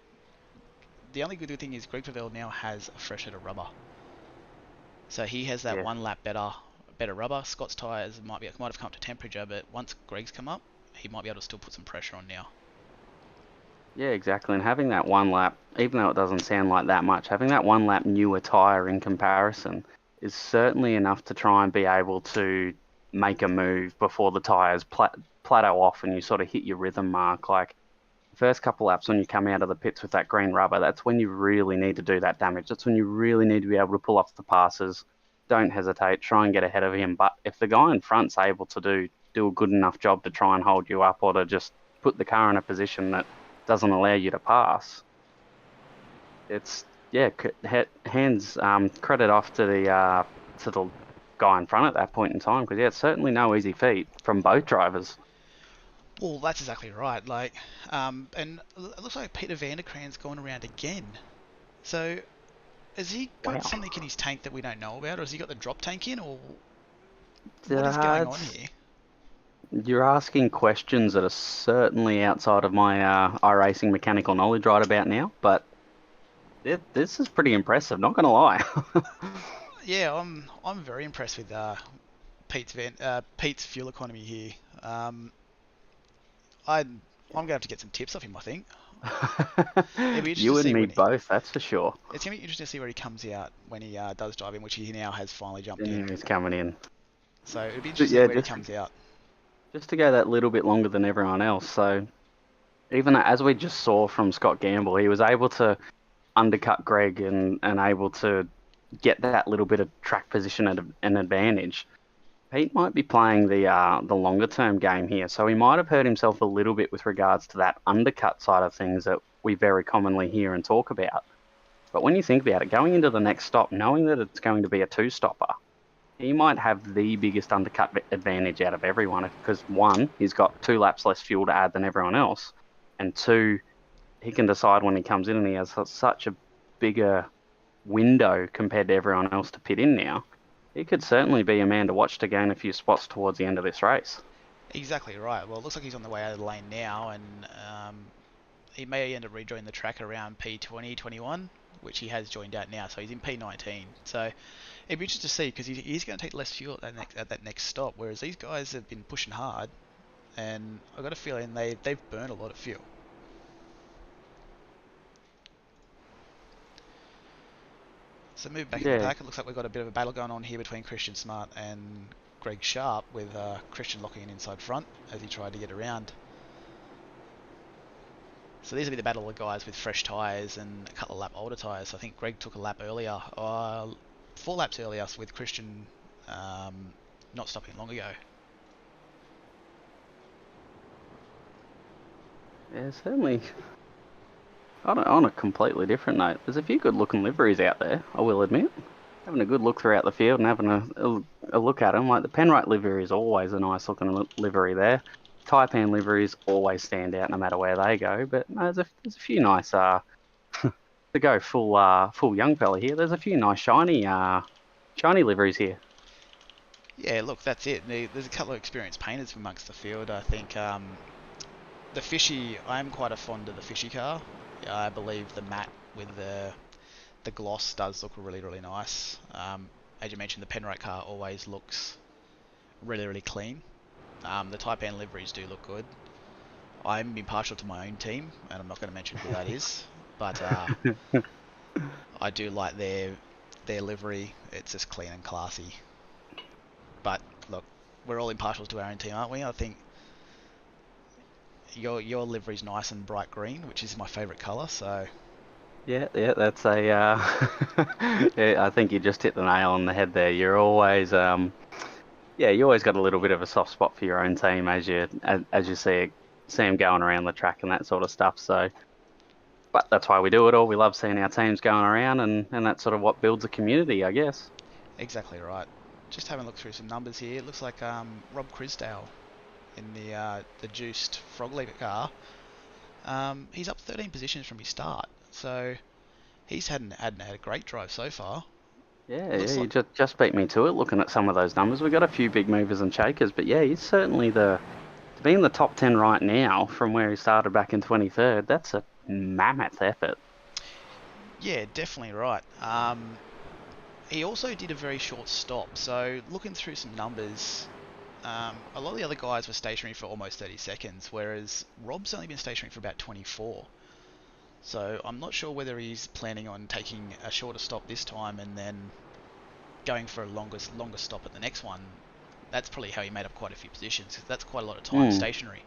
the only good thing is Greg Crevel now has a fresh set of rubber. So he has that 1 lap better rubber. Scott's tyres might have come up to temperature, but once Greg's come up, he might be able to still put some pressure on now. Yeah, exactly. And having that 1 lap, even though it doesn't sound like that much, having that 1 lap newer tyre in comparison is certainly enough to try and be able to make a move before the tyres plateau off and you sort of hit your rhythm mark. Like, first couple laps when you come out of the pits with that green rubber, that's when you really need to do that damage. That's when you really need to be able to pull off the passes. Don't hesitate, try and get ahead of him. But if the guy in front's able to do a good enough job to try and hold you up or to just put the car in a position that doesn't allow you to pass, it's, hands credit off to the guy in front at that point in time, because it's certainly no easy feat from both drivers. Well, that's exactly right. Like, and it looks like Peter Vanderkran's gone around again. So, has he got something in his tank that we don't know about, or has he got the drop tank in, or what is going on here? You're asking questions that are certainly outside of my iRacing mechanical knowledge right about now, but this is pretty impressive, not going to lie. Yeah, I'm very impressed with Pete's fuel economy here. I'm going to have to get some tips off him, I think. You and me both, that's for sure. It's going to be interesting to see where he comes out when he does drive in, which he now has finally jumped in. He's coming in. So it'll be interesting where he comes out. Just to go that little bit longer than everyone else. So even as we just saw from Scott Gamble, he was able to undercut Greg and able to get that little bit of track position at an advantage. Pete might be playing the longer term game here, so he might have hurt himself a little bit with regards to that undercut side of things that we very commonly hear and talk about. But when you think about it, going into the next stop, knowing that it's going to be a two-stopper, he might have the biggest undercut advantage out of everyone because, one, he's got 2 laps less fuel to add than everyone else, and 2, he can decide when he comes in and he has such a bigger window compared to everyone else to pit in now. He could certainly be a man to watch to gain a few spots towards the end of this race. Exactly right. Well, it looks like he's on the way out of the lane now, and he may end up rejoining the track around P20, 21, which he has joined out now, so he's in P19. So it'd be interesting to see, because he's going to take less fuel at that next stop, whereas these guys have been pushing hard, and I've got a feeling they've burned a lot of fuel. So move back in the Yeah. pack. It looks like we've got a bit of a battle going on here between Christian Smart and Greg Sharp, with Christian locking in inside front as he tried to get around. So these will be the battle of the guys with fresh tyres and a couple of lap older tyres. I think Greg took a lap earlier, 4 laps earlier, with Christian not stopping long ago. Yeah, certainly. On a completely different note, there's a few good looking liveries out there, I will admit. Having a good look throughout the field and having a look at them, like the Penrite livery is always a nice looking livery there. Taipan liveries always stand out no matter where they go, but no, there's a few nice, to go full young fella here, there's a few nice shiny liveries here. Yeah, look, that's it. There's a couple of experienced painters amongst the field. I think the Fishy, I'm quite fond of the Fishy car. I believe the matte with the gloss does look really, really nice. As you mentioned, the Penrite car always looks really, really clean. The Taipan liveries do look good. I'm impartial to my own team, and I'm not going to mention who that is, but I do like their livery. It's just clean and classy. But look, we're all impartial to our own team, aren't we? I think your livery's nice and bright green, which is my favourite colour. So Yeah, that's a. Yeah, I think you just hit the nail on the head there. You're always, you always got a little bit of a soft spot for your own team as you see them going around the track and that sort of stuff. So, but that's why we do it all. We love seeing our teams going around, and that's sort of what builds a community, I guess. exactly right. Just having a look through some numbers here. It looks like Rob Crisdale in the juiced Frog Leader car. He's up 13 positions from his start, so he's hadn't had a great drive so far. Yeah, you just beat me to it looking at some of those numbers. We've got a few big movers and shakers, but yeah, he's certainly to be in the top 10 right now from where he started back in 23rd, that's a mammoth effort. Yeah, definitely right. He also did a very short stop, so looking through some numbers, a lot of the other guys were stationary for almost 30 seconds, whereas Rob's only been stationary for about 24. So I'm not sure whether he's planning on taking a shorter stop this time and then going for a longer stop at the next one. That's probably how he made up quite a few positions, because that's quite a lot of time stationary.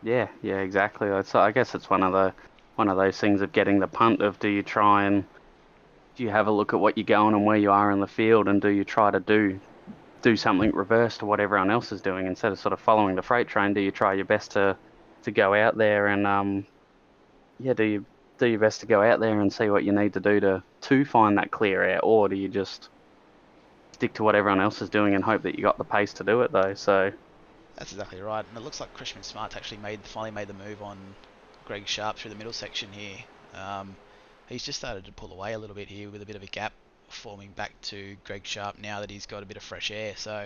Yeah, exactly. So I guess it's one of those things of getting the punt of do you have a look at what you're going and where you are in the field, and do you try to do something reverse to what everyone else is doing instead of sort of following the freight train? Do you try your best to go out there and do your best to go out there and see what you need to do to find that clear air, or do you just stick to what everyone else is doing and hope that you got the pace to do it though? So that's exactly right, and it looks like Christian Smart's actually finally made the move on Greg Sharp through the middle section here. He's just started to pull away a little bit here with a bit of a gap forming back to Greg Sharp now that he's got a bit of fresh air. So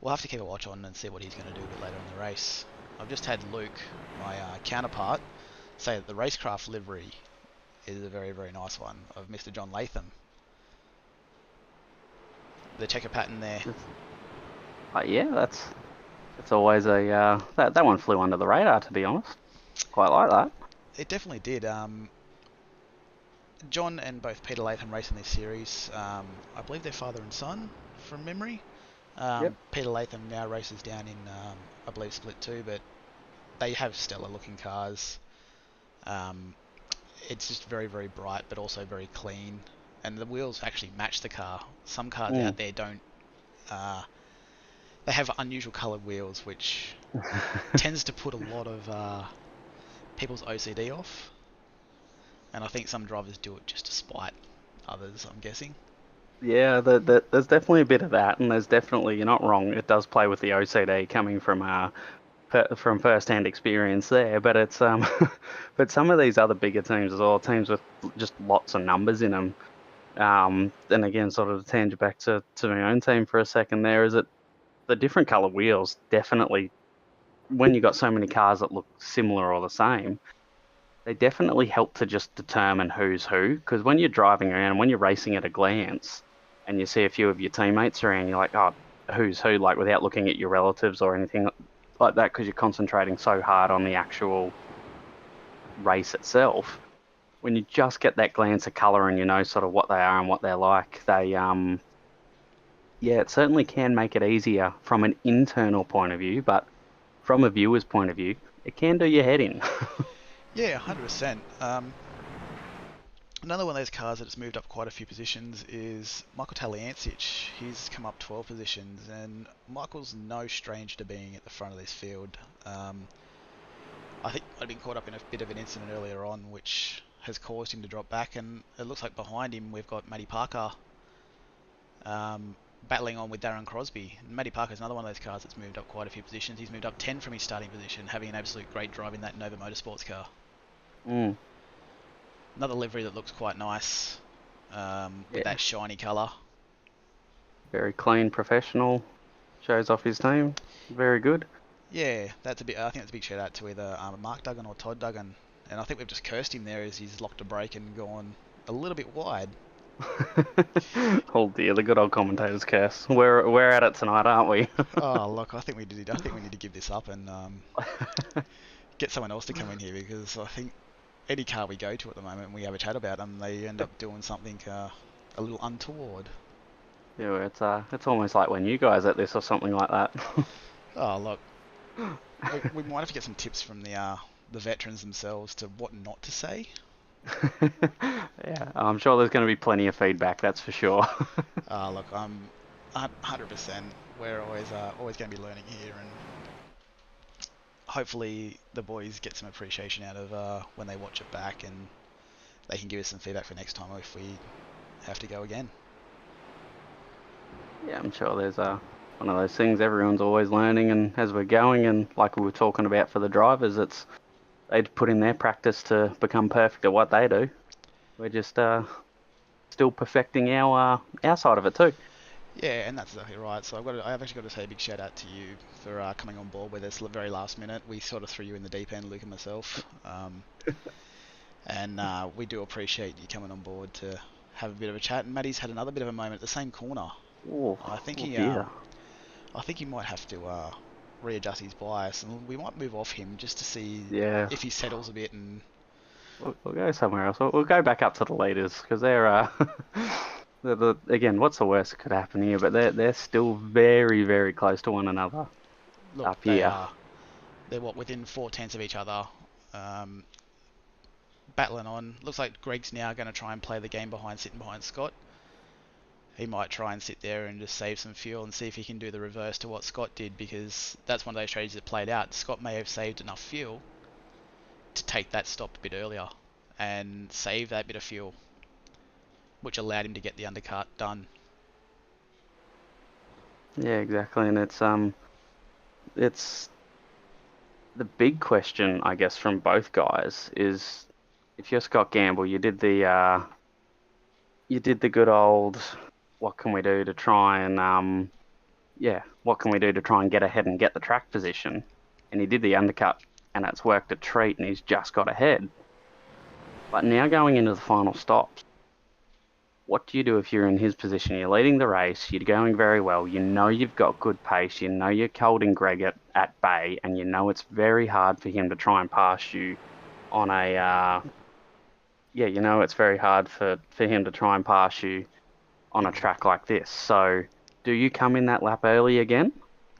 we'll have to keep a watch on and see what he's going to do a bit later in the race. I've just had Luke, my counterpart, say that the racecraft livery is a very, very nice one of Mr. John Latham. The checker pattern there. yeah, that's always a that one flew under the radar, to be honest. Quite like that. It definitely did. John and both Peter Latham race in this series. I believe they're father and son, from memory. Yep. Peter Latham now races down in, I believe, Split 2, but they have stellar looking cars. It's just very, very bright, but also very clean. And the wheels actually match the car. Some cars out there don't. They have unusual coloured wheels, which tends to put a lot of people's OCD off. And I think some drivers do it just to spite others, I'm guessing. Yeah, there's definitely a bit of that, and there's definitely, you're not wrong, it does play with the OCD coming from first-hand experience there, but it's but some of these other bigger teams as well, teams with just lots of numbers in them, and again, sort of to tangent back to my own team for a second there, is that the different colour wheels definitely, when you got so many cars that look similar or the same, they definitely help to just determine who's who, because when you're driving around, when you're racing at a glance, and you see a few of your teammates around, you're like, oh, who's who, like without looking at your relatives or anything like that, because you're concentrating so hard on the actual race itself. when you just get that glance of colour and you know sort of what they are and what they're like, they yeah, it certainly can make it easier from an internal point of view, but from a viewer's point of view, it can do your head in. Yeah, 100%. Another one of those cars that's moved up quite a few positions is Michael Taliancic. He's come up 12 positions, and Michael's no stranger to being at the front of this field. I think I'd been caught up in a bit of an incident earlier on, which has caused him to drop back, and it looks like behind him we've got Matty Parker battling on with Darren Crosby. Matty Parker's another one of those cars that's moved up quite a few positions. He's moved up 10 from his starting position, having an absolute great drive in that Nova Motorsports car. Mm. Another livery that looks quite nice, with Yeah. that shiny colour. Very clean, professional. Shows off his team. Very good. Yeah, that's a bit. I think that's a big shout out to either Mark Duggan or Todd Duggan, and I think we've just cursed him there as he's locked a brake and gone a little bit wide. Oh dear, the good old commentators curse. We're at it tonight, aren't we? Oh look, I think we did. I think we need to give this up and get someone else to come in here, because I think any car we go to at the moment, we have a chat about them, they end up doing something a little untoward. Yeah, it's almost like when you guys at this or something like that. Oh look, we might have to get some tips from the veterans themselves to what not to say. Yeah, I'm sure there's going to be plenty of feedback, that's for sure. Look, I'm 100%. We're always going to be learning here, and hopefully the boys get some appreciation out of when they watch it back, and they can give us some feedback for next time if we have to go again. Yeah, I'm sure there's one of those things everyone's always learning, and as we're going, and like we were talking about for the drivers, it's they put in their practice to become perfect at what they do. We're just still perfecting our side of it too. Yeah, and that's exactly right. So I've actually got to say a big shout out to you for coming on board with us very last minute. We sort of threw you in the deep end, Luke and myself, and we do appreciate you coming on board to have a bit of a chat. And Matty's had another bit of a moment at the same corner. Oh, I think dear. I think he might have to readjust his bias, and we might move off him just to see Yeah. if he settles a bit. And We'll go somewhere else. We'll go back up to the leaders because they're again, what's the worst that could happen here? But they're still very, very close to one another look, up here. they're within 4/10 of each other, battling on. Looks like Greg's now going to try and play the game sitting behind Scott. He might try and sit there and just save some fuel and see if he can do the reverse to what Scott did, because that's one of those strategies that played out. Scott may have saved enough fuel to take that stop a bit earlier and save that bit of fuel, which allowed him to get the undercut done. Yeah, exactly, and it's the big question, I guess, from both guys is if you're Scott Gamble, you did the good old what can we do to try and what can we do to try and get ahead and get the track position, and he did the undercut and it's worked a treat and he's just got ahead. But now going into the final stops, what do you do if you're in his position? You're leading the race, you're going very well, you know you've got good pace, you know you're holding Greg at bay, and you know it's very hard for him to try and pass you on a, you know it's very hard for him to try and pass you on a track like this. So do you come in that lap early again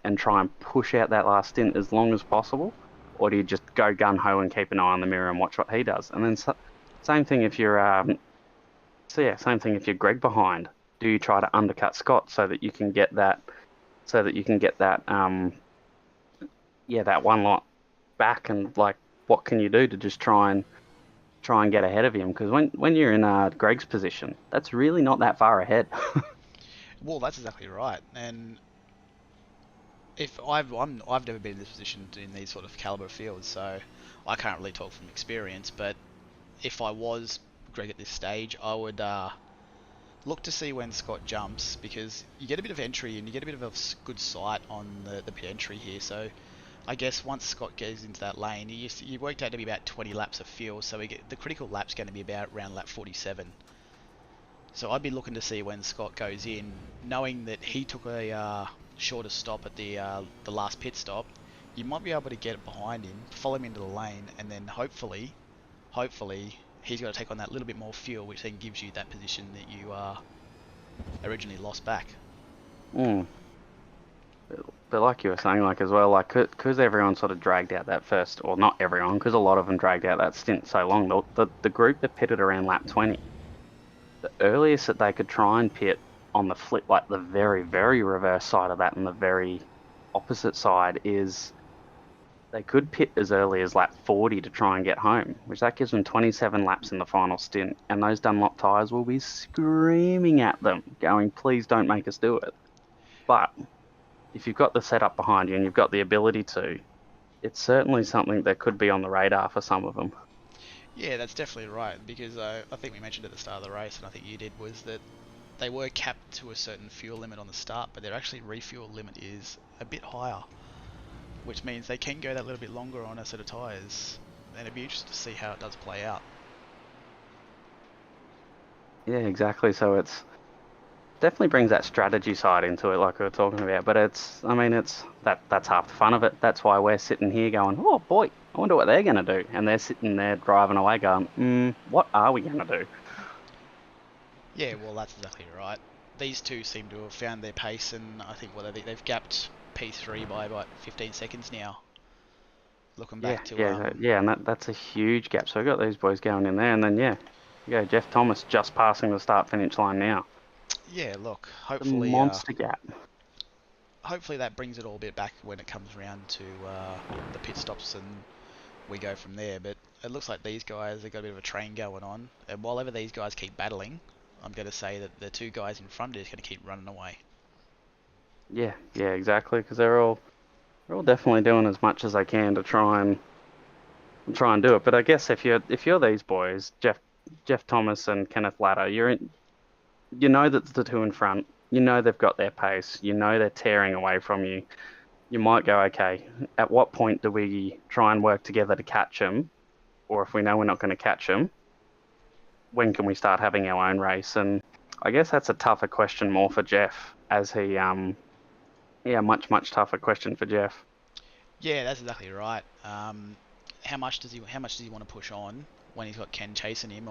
and try and push out that last stint as long as possible? Or do you just go gun-ho and keep an eye on the mirror and watch what he does? And then same thing if you're same thing if you're Greg behind. Do you try to undercut Scott so that you can get that that one lot back, and like what can you do to just try and get ahead of him? Because when you're in Greg's position, that's really not that far ahead. Well, that's exactly right. And if I've never been in this position in these sort of caliber fields, so I can't really talk from experience. But if I was Greg at this stage, I would look to see when Scott jumps, because you get a bit of entry and you get a bit of a good sight on the pit entry here. So I guess once Scott gets into that lane, you worked out to be about 20 laps of fuel, so the critical lap's going to be about around lap 47. So I'd be looking to see when Scott goes in, knowing that he took a shorter stop at the last pit stop. You might be able to get behind him, follow him into the lane, and then hopefully he's got to take on that little bit more fuel, which then gives you that position that you originally lost back. Mm. But like you were saying, like as well, like because everyone sort of dragged out that first, or not everyone, because a lot of them dragged out that stint so long. The group that pitted around lap 20, the earliest that they could try and pit on the flip, like the very, very reverse side of that and the very opposite side, is they could pit as early as lap 40 to try and get home, which that gives them 27 laps in the final stint, and those Dunlop tyres will be screaming at them, going, please don't make us do it. But if you've got the setup behind you and you've got the ability to, it's certainly something that could be on the radar for some of them. Yeah, that's definitely right, because I think we mentioned at the start of the race, and I think you did, was that they were capped to a certain fuel limit on the start, but their actually refuel limit is a bit higher, which means they can go that little bit longer on a set of tyres, and it'd be interesting to see how it does play out. Yeah, exactly. So it's definitely brings that strategy side into it, like we were talking about. But that's half the fun of it. That's why we're sitting here going, oh boy, I wonder what they're going to do. And they're sitting there driving away going, what are we going to do? Yeah, well, that's exactly right. These two seem to have found their pace, and I think they've gapped P3 by about 15 seconds now. Looking back to Yeah, and that's a huge gap. So we've got these boys going in there, and then you go Jeff Thomas just passing the start finish line now. yeah, look, The monster gap. hopefully that brings it all a bit back when it comes around to the pit stops and we go from there. But it looks like these guys have got a bit of a train going on, and while ever these guys keep battling, I'm going to say that the two guys in front are just going to keep running away. Yeah, exactly. Because they're all definitely doing as much as they can to try and do it. But I guess if you're these boys, Jeff Thomas and Kenneth Latta, you know that the two in front, you know they've got their pace, you know they're tearing away from you. You might go, okay, at what point do we try and work together to catch them? Or if we know we're not going to catch them, when can we start having our own race? And I guess that's a tougher question more for Jeff, as he much tougher question for Jeff. Yeah, that's exactly right. How much does he want to push on when he's got Ken chasing him,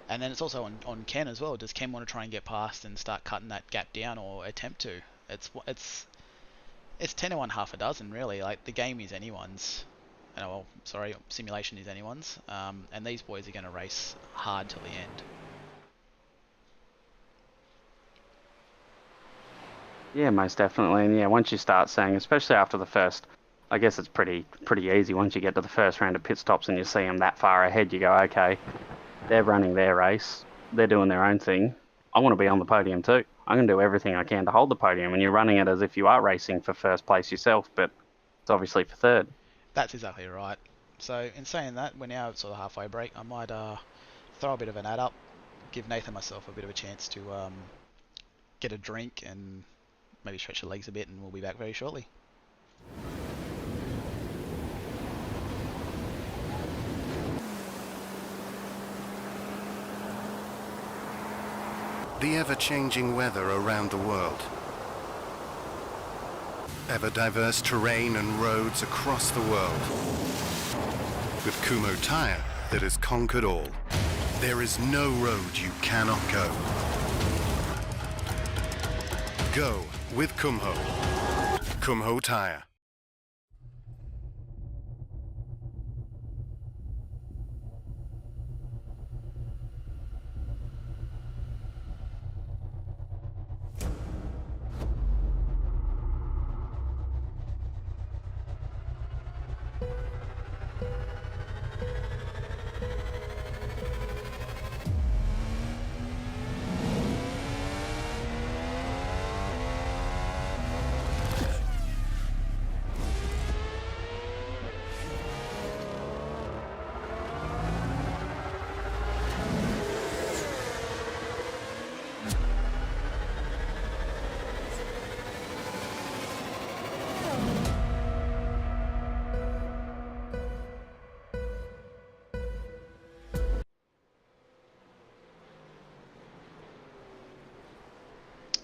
and then it's also on Ken as well. Does Ken want to try and get past and start cutting that gap down, or attempt to? It's 10 to 1, half a dozen really. Like, the game is anyone's. Simulation is anyone's. And these boys are going to race hard till the end. Yeah, most definitely. And yeah, once you start saying, especially after the first, I guess it's pretty easy once you get to the first round of pit stops and you see them that far ahead, you go, okay, they're running their race, they're doing their own thing. I want to be on the podium too. I'm going to do everything I can to hold the podium, and you're running it as if you are racing for first place yourself, but it's obviously for third. That's exactly right. So in saying that, we're now at sort of halfway break. I might throw a bit of an ad up, give Nathan and myself a bit of a chance to get a drink and maybe stretch the legs a bit, and we'll be back very shortly. The ever-changing weather around the world. Ever-diverse terrain and roads across the world. With Kumho Tyre that has conquered all. There is no road you cannot go. Go with Kumho. Kumho Tyre.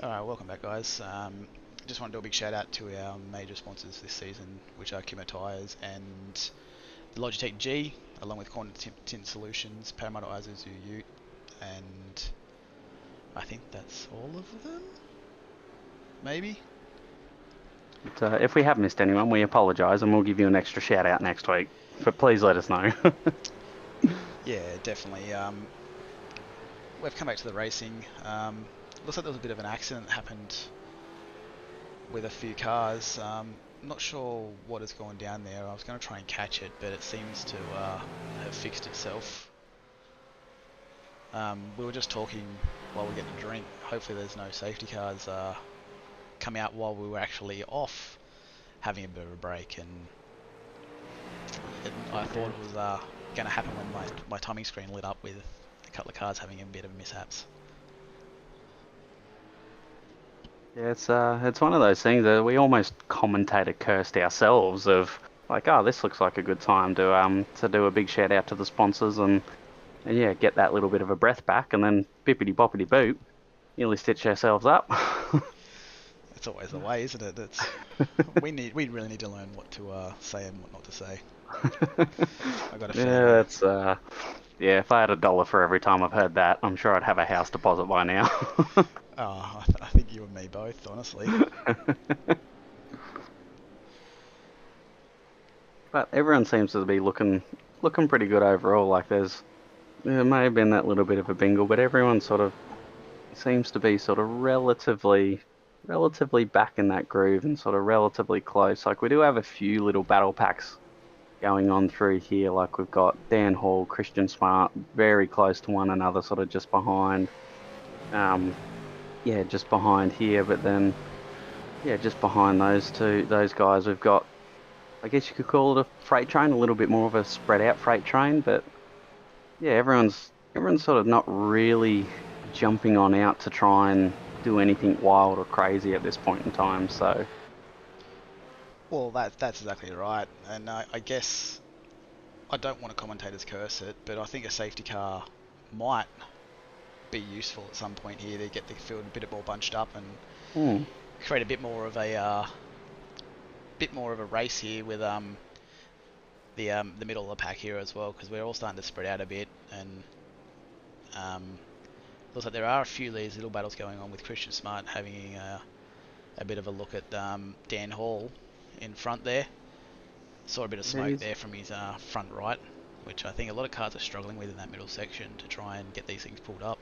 Alright, welcome back guys. Just want to do a big shout out to our major sponsors this season, which are Kumho Tyres and the Logitech G, along with Corner Tint Solutions, Parramatta Isuzu Ute, and I think that's all of them? Maybe? But, if we have missed anyone, we apologise and we'll give you an extra shout out next week. But please let us know. Yeah, definitely. We've come back to the racing. Looks like there was a bit of an accident that happened with a few cars. Not sure what has gone down there. I was going to try and catch it, but it seems to have fixed itself. We were just talking while we get the drink. Hopefully there's no safety cars come out while we were actually off having a bit of a break, and I thought it was going to happen when my timing screen lit up with a couple of cars having a bit of mishaps. Yeah, it's one of those things that we almost commentator cursed ourselves of like, oh, this looks like a good time to do a big shout out to the sponsors and yeah, get that little bit of a breath back, and then bippity boppity boop, nearly stitch ourselves up. That's always the way, isn't it? We really need to learn what to say and what not to say. I got a feeling. Yeah, that's yeah. If I had $1 for every time I've heard that, I'm sure I'd have a house deposit by now. Oh, I think you and me both, honestly. But everyone seems to be looking pretty good overall. Like there may have been that little bit of a bingle, but everyone sort of seems to be sort of relatively back in that groove and sort of relatively close. Like we do have a few little battle packs going on through here. Like we've got Dan Hall, Christian Smart, very close to one another, sort of just behind. Yeah, just behind here, but then yeah, just behind those guys, we've got, I guess you could call it a freight train, a little bit more of a spread out freight train, but yeah, everyone's sort of not really jumping on out to try and do anything wild or crazy at this point in time. So, Well, that's exactly right, and I guess I don't want to commentators curse it, but I think a safety car might be useful at some point here to get the field a bit more bunched up and create a bit more of a race here with the middle of the pack here as well, because we're all starting to spread out a bit, and looks like there are a few of these little battles going on with Christian Smart having a bit of a look at Dan Hall in front there. Saw a bit of smoke there from his front right, which I think a lot of cars are struggling with in that middle section to try and get these things pulled up.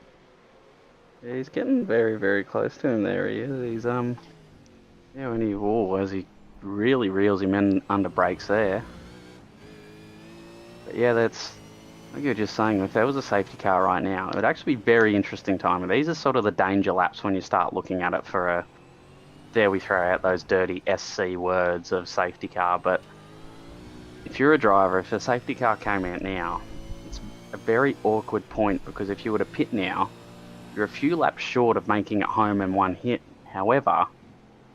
Yeah, he's getting very, very close to him there. He is. He's yeah, when as he really reels him in under brakes there. But yeah, that's like you were just saying. If there was a safety car right now, it would actually be very interesting time. These are sort of the danger laps when you start looking at it for a. Dare we throw out those dirty SC words of safety car? But if you're a driver, if a safety car came out now, it's a very awkward point, because if you were to pit now, you're a few laps short of making it home in one hit. However,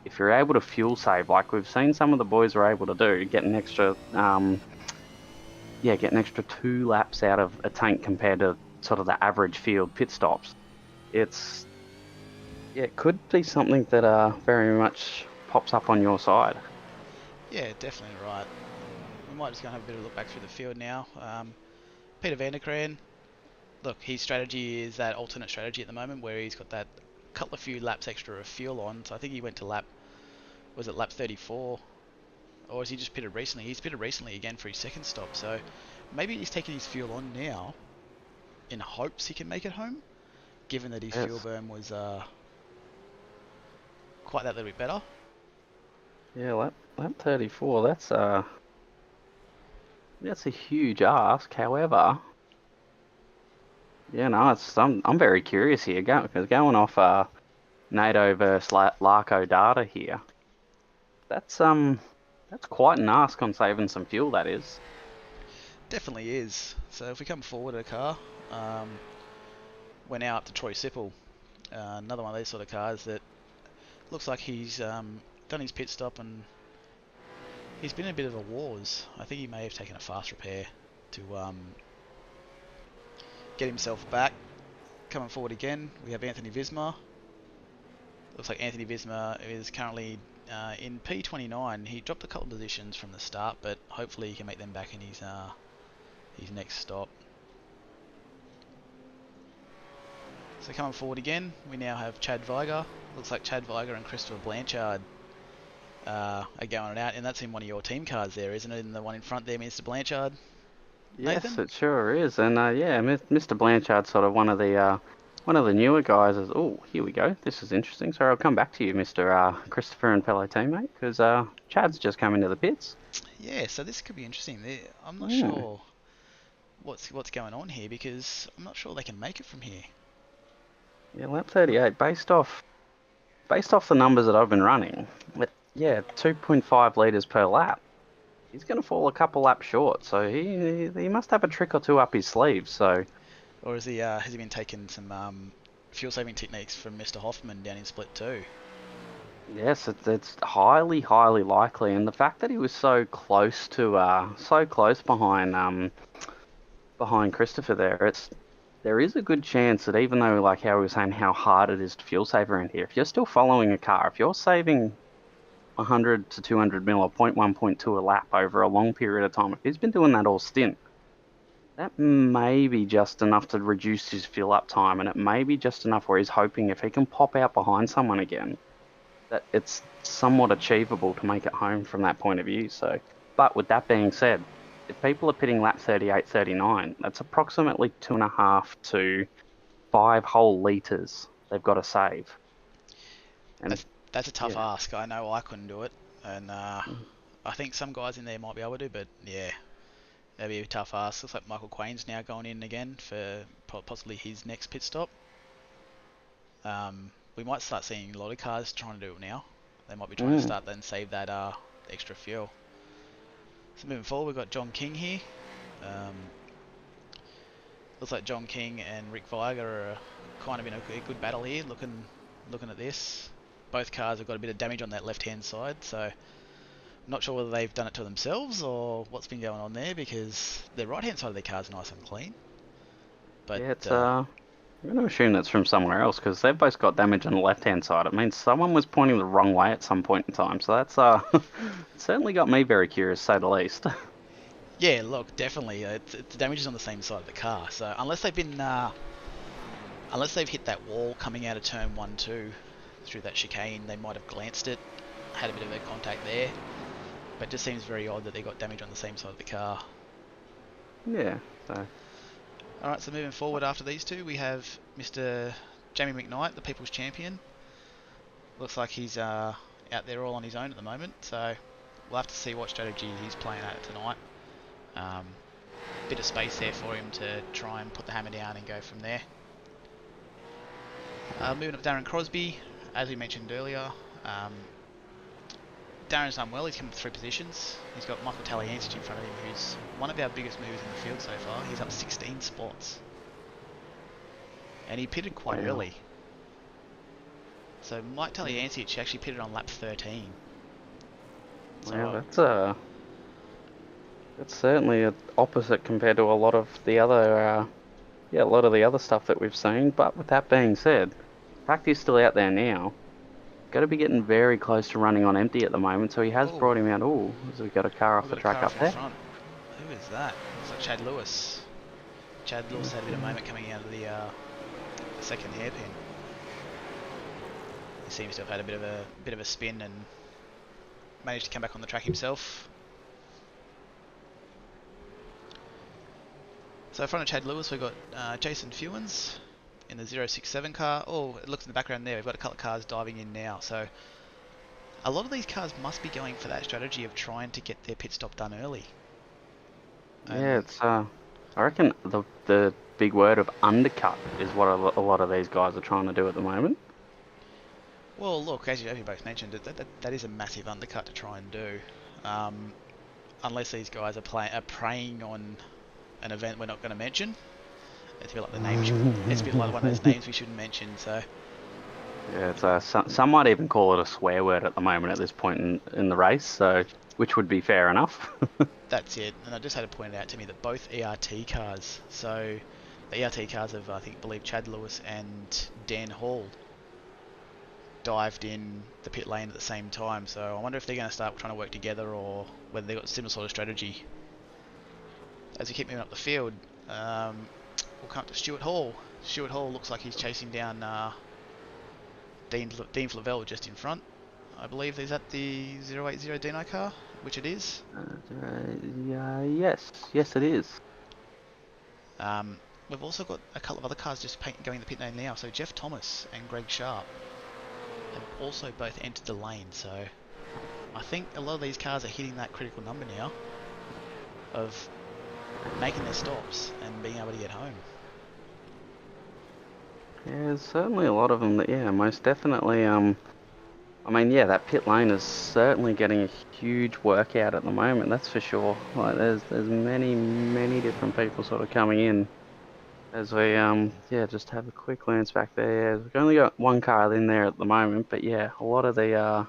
if you're able to fuel save, like we've seen some of the boys are able to do, get an extra 2 laps out of a tank compared to sort of the average field pit stops. It could be something that very much pops up on your side. Yeah, definitely right. We might just go and have a bit of a look back through the field now. Peter Vanderkraan, look, his strategy is that alternate strategy at the moment where he's got that couple of few laps extra of fuel on. So I think he went to lap 34? Or has he just pitted recently? He's pitted recently again for his second stop. So maybe he's taking his fuel on now in hopes he can make it home, given that his fuel burn was quite that little bit better. Yeah, lap 34. That's a huge ask. However, yeah, no, I'm very curious here, because going off NATO versus Larko data here, that's quite an ask on saving some fuel. That is. Definitely is. So if we come forward a car, we're now up to Troy Sipple, another one of these sort of cars that looks like he's done his pit stop and he's been in a bit of a wars. I think he may have taken a fast repair to get himself back. Coming forward again, we have Anthony Visma. Looks like Anthony Visma is currently in P29, he dropped a couple of positions from the start, but hopefully he can make them back in his next stop. So coming forward again, we now have Chad Viger. Looks like Chad Viger and Christopher Blanchard are going it out, and that's in one of your team cars there, isn't it? In the one in front there, Mr. Blanchard. Yes, Nathan? it sure is. And yeah, Mr. Blanchard's sort of one of the newer guys. Oh, here we go. This is interesting. So I'll come back to you, Mr. Christopher and fellow teammate, because Chad's just come into the pits. Yeah, so this could be interesting. I'm not Hmm. sure what's going on here, because I'm not sure they can make it from here. Yeah, lap 38, based off the numbers that I've been running, with 2.5 litres per lap, he's going to fall a couple laps short. So he must have a trick or two up his sleeve. So, Or has he been taking some fuel saving techniques from Mr. Hoffman down in Split 2? yes, it's highly likely, and the fact that he was so close behind Christopher there is a good chance that even though, like how we were saying, how hard it is to fuel save around here, if you're still following a car, if you're saving 100 to 200 mil or 0.1, 0.2 a lap over a long period of time, if he's been doing that all stint, that may be just enough to reduce his fuel up time, and it may be just enough where he's hoping if he can pop out behind someone again, that it's somewhat achievable to make it home from that point of view. So, but with that being said, if people are pitting lap 38, 39, that's approximately 2.5 to 5 whole litres they've got to save. And That's a tough ask. I know I couldn't do it, and I think some guys in there might be able to, but yeah, that'd be a tough ask. Looks like Michael Quain's now going in again for possibly his next pit stop. We might start seeing a lot of cars trying to do it now. They might be trying to start then save that extra fuel. So moving forward, we've got John King here. Looks like John King and Rick Viger are kind of in a good battle here. Looking at this, both cars have got a bit of damage on that left-hand side, so I'm not sure whether they've done it to themselves or what's been going on there, because the right-hand side of their car is nice and clean. But yeah, it's I'm going to assume that's from somewhere else, because they've both got damage on the left-hand side. It means someone was pointing the wrong way at some point in time. So that's certainly got me very curious, to say the least. Yeah, look, definitely, the damage is on the same side of the car. So unless they've hit that wall coming out of turn 1-2 through that chicane, they might have glanced it, had a bit of a contact there. But it just seems very odd that they got damage on the same side of the car. Yeah. So. Alright, so moving forward after these two, we have Mr. Jamie McKnight, the People's Champion. Looks like he's out there all on his own at the moment, so we'll have to see what strategy he's playing at tonight. Bit of space there for him to try and put the hammer down and go from there. Moving up Darren Crosby, as we mentioned earlier, Darren's done well. He's come 3 positions. He's got Michael Taliancic in front of him, who's one of our biggest movers in the field so far. He's up 16 spots. And he pitted quite early. So Mike Taliancic actually pitted on lap 13. So, that's certainly an opposite compared to a lot of the other stuff that we've seen. But with that being said, the fact he's still out there now, got to be getting very close to running on empty at the moment, so he has brought him out. Oh, so we've got a car off the track up there. Front. Who is that? Looks like Chad Lewis. Chad Lewis had a bit of moment coming out of the second hairpin. He seems to have had a bit of a spin and managed to come back on the track himself. So in front of Chad Lewis, we've got Jason Fewens in the 067 car. Oh, it looks in the background there. We've got a couple of cars diving in now. So a lot of these cars must be going for that strategy of trying to get their pit stop done early. Yeah, it's I reckon the big word of undercut is what a lot of these guys are trying to do at the moment. Well, look, as you both mentioned, that is a massive undercut to try and do. Unless these guys are preying on an event we're not going to mention. It's a bit like the name. It's a bit like one of those names we shouldn't mention. So. Yeah, it's some might even call it a swear word at the moment at this point in the race. So, which would be fair enough. That's it. And I just had it pointed out to me that both ERT cars. So, the ERT cars of believe Chad Lewis and Dan Hall. dived in the pit lane at the same time. So I wonder if they're going to start trying to work together, or whether they've got a similar sort of strategy. As we keep moving up the field, we'll come up to Stuart Hall. Stuart Hall looks like he's chasing down Dean Flavell just in front. I believe he's at the 080 Dino car, which it is. Yes, it is. We've also got a couple of other cars just going in the pit lane now. So Jeff Thomas and Greg Sharp have also both entered the lane. So I think a lot of these cars are hitting that critical number now of making their stops and being able to get home. Yeah, there's certainly a lot of them that, yeah, most definitely, I mean, yeah, that pit lane is certainly getting a huge workout at the moment, that's for sure. Like, there's many different people sort of coming in as we, yeah, just have a quick glance back there. Yeah, we've only got one car in there at the moment, but yeah, a lot of the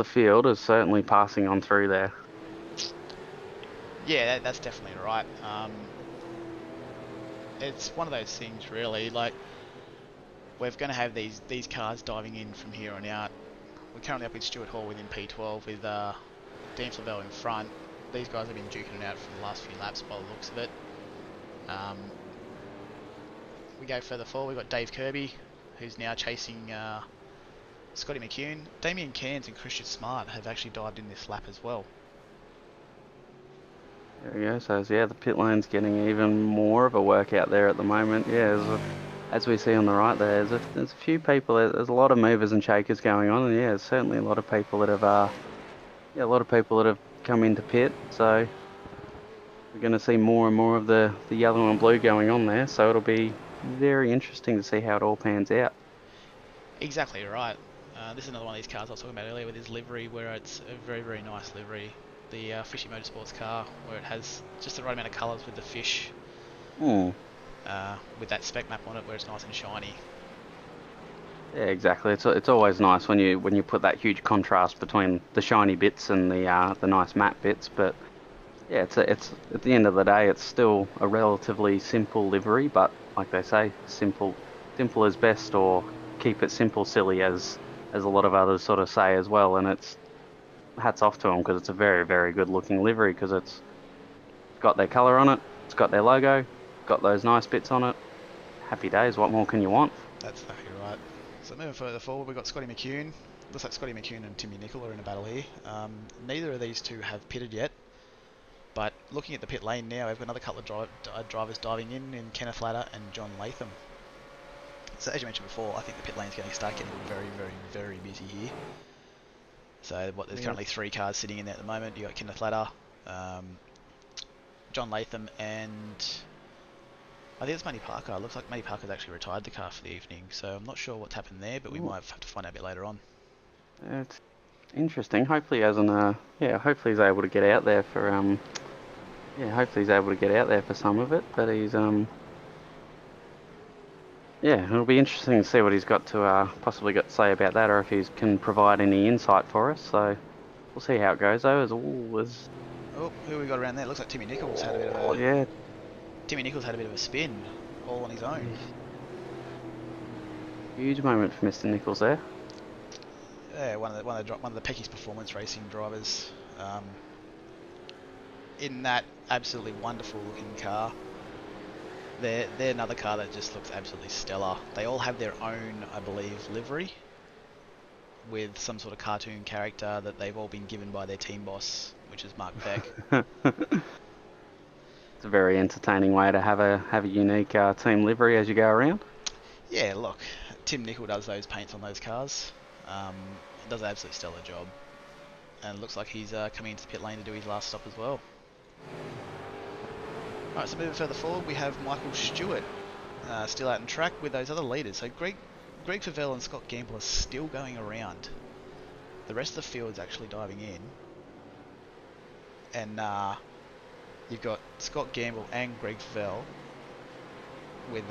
field is certainly passing on through there. Yeah, that's definitely right. It's one of those things, really. Like, we're going to have these cars diving in from here on out. We're currently up with Stuart Hall within P12 with Dean Flavell in front. These guys have been duking it out for the last few laps by the looks of it. We go further forward, we've got Dave Kirby, who's now chasing Scotty McCune. Damien Cairns and Christian Smart have actually dived in this lap as well. There we go, so yeah, the pit lane's getting even more of a workout there at the moment. Yeah, as we see on the right there, there's a few people, there's a lot of movers and shakers going on, and yeah, there's certainly a lot of people that have come into pit, so we're going to see more and more of the yellow and blue going on there, so it'll be very interesting to see how it all pans out. Exactly right. This is another one of these cars I was talking about earlier with his livery, where it's a very nice livery. The Fishy Motorsports car, where it has just the right amount of colours with the fish, with that spec map on it, where it's nice and shiny. Yeah, exactly. It's always nice when you put that huge contrast between the shiny bits and the nice matte bits. But yeah, it's at the end of the day, it's still a relatively simple livery. But like they say, simple is best, or keep it simple, silly, as a lot of others sort of say as well. And it's hats off to them, because it's a very good looking livery, because it's got their colour on it, it's got their logo, got those nice bits on it. Happy days, what more can you want? That's exactly right. So moving further forward, we've got Scotty McCune. Looks like Scotty McCune and Timmy Nicol are in a battle here. Neither of these two have pitted yet, but looking at the pit lane now, we've got another couple of drivers diving in Kenneth Latta and John Latham. So as you mentioned before, I think the pit lane's going to start getting very busy here. So there's currently 3 cars sitting in there at the moment. You got Kenneth Latta, John Latham, and I think it's Matty Parker. It looks like Matty Parker's actually retired the car for the evening, so I'm not sure what's happened there, but we might have to find out a bit later on. It's interesting. Hopefully he hasn't. Hopefully he's able to get out there for. Hopefully he's able to get out there for some of it, but he's. Yeah, it'll be interesting to see what he's got to possibly got to say about that, or if he can provide any insight for us. So we'll see how it goes. Though, Oh, who we got around there? Looks like Timmy Nichols had a bit of a. Yeah. Timmy Nichols had a bit of a spin, all on his own. Huge moment for Mr. Nichols there. Yeah, one of the Pecky's Performance Racing drivers. In that absolutely wonderful looking car. They're another car that just looks absolutely stellar. They all have their own, I believe, livery, with some sort of cartoon character that they've all been given by their team boss, which is Mark Beck. It's a very entertaining way to have a unique team livery as you go around. Yeah, look, Tim Nicol does those paints on those cars. Does an absolutely stellar job, and it looks like he's coming into the pit lane to do his last stop as well. Alright, so moving further forward, we have Michael Stewart still out in track with those other leaders. So Greg Favell and Scott Gamble are still going around. The rest of the field is actually diving in. And you've got Scott Gamble and Greg Favell with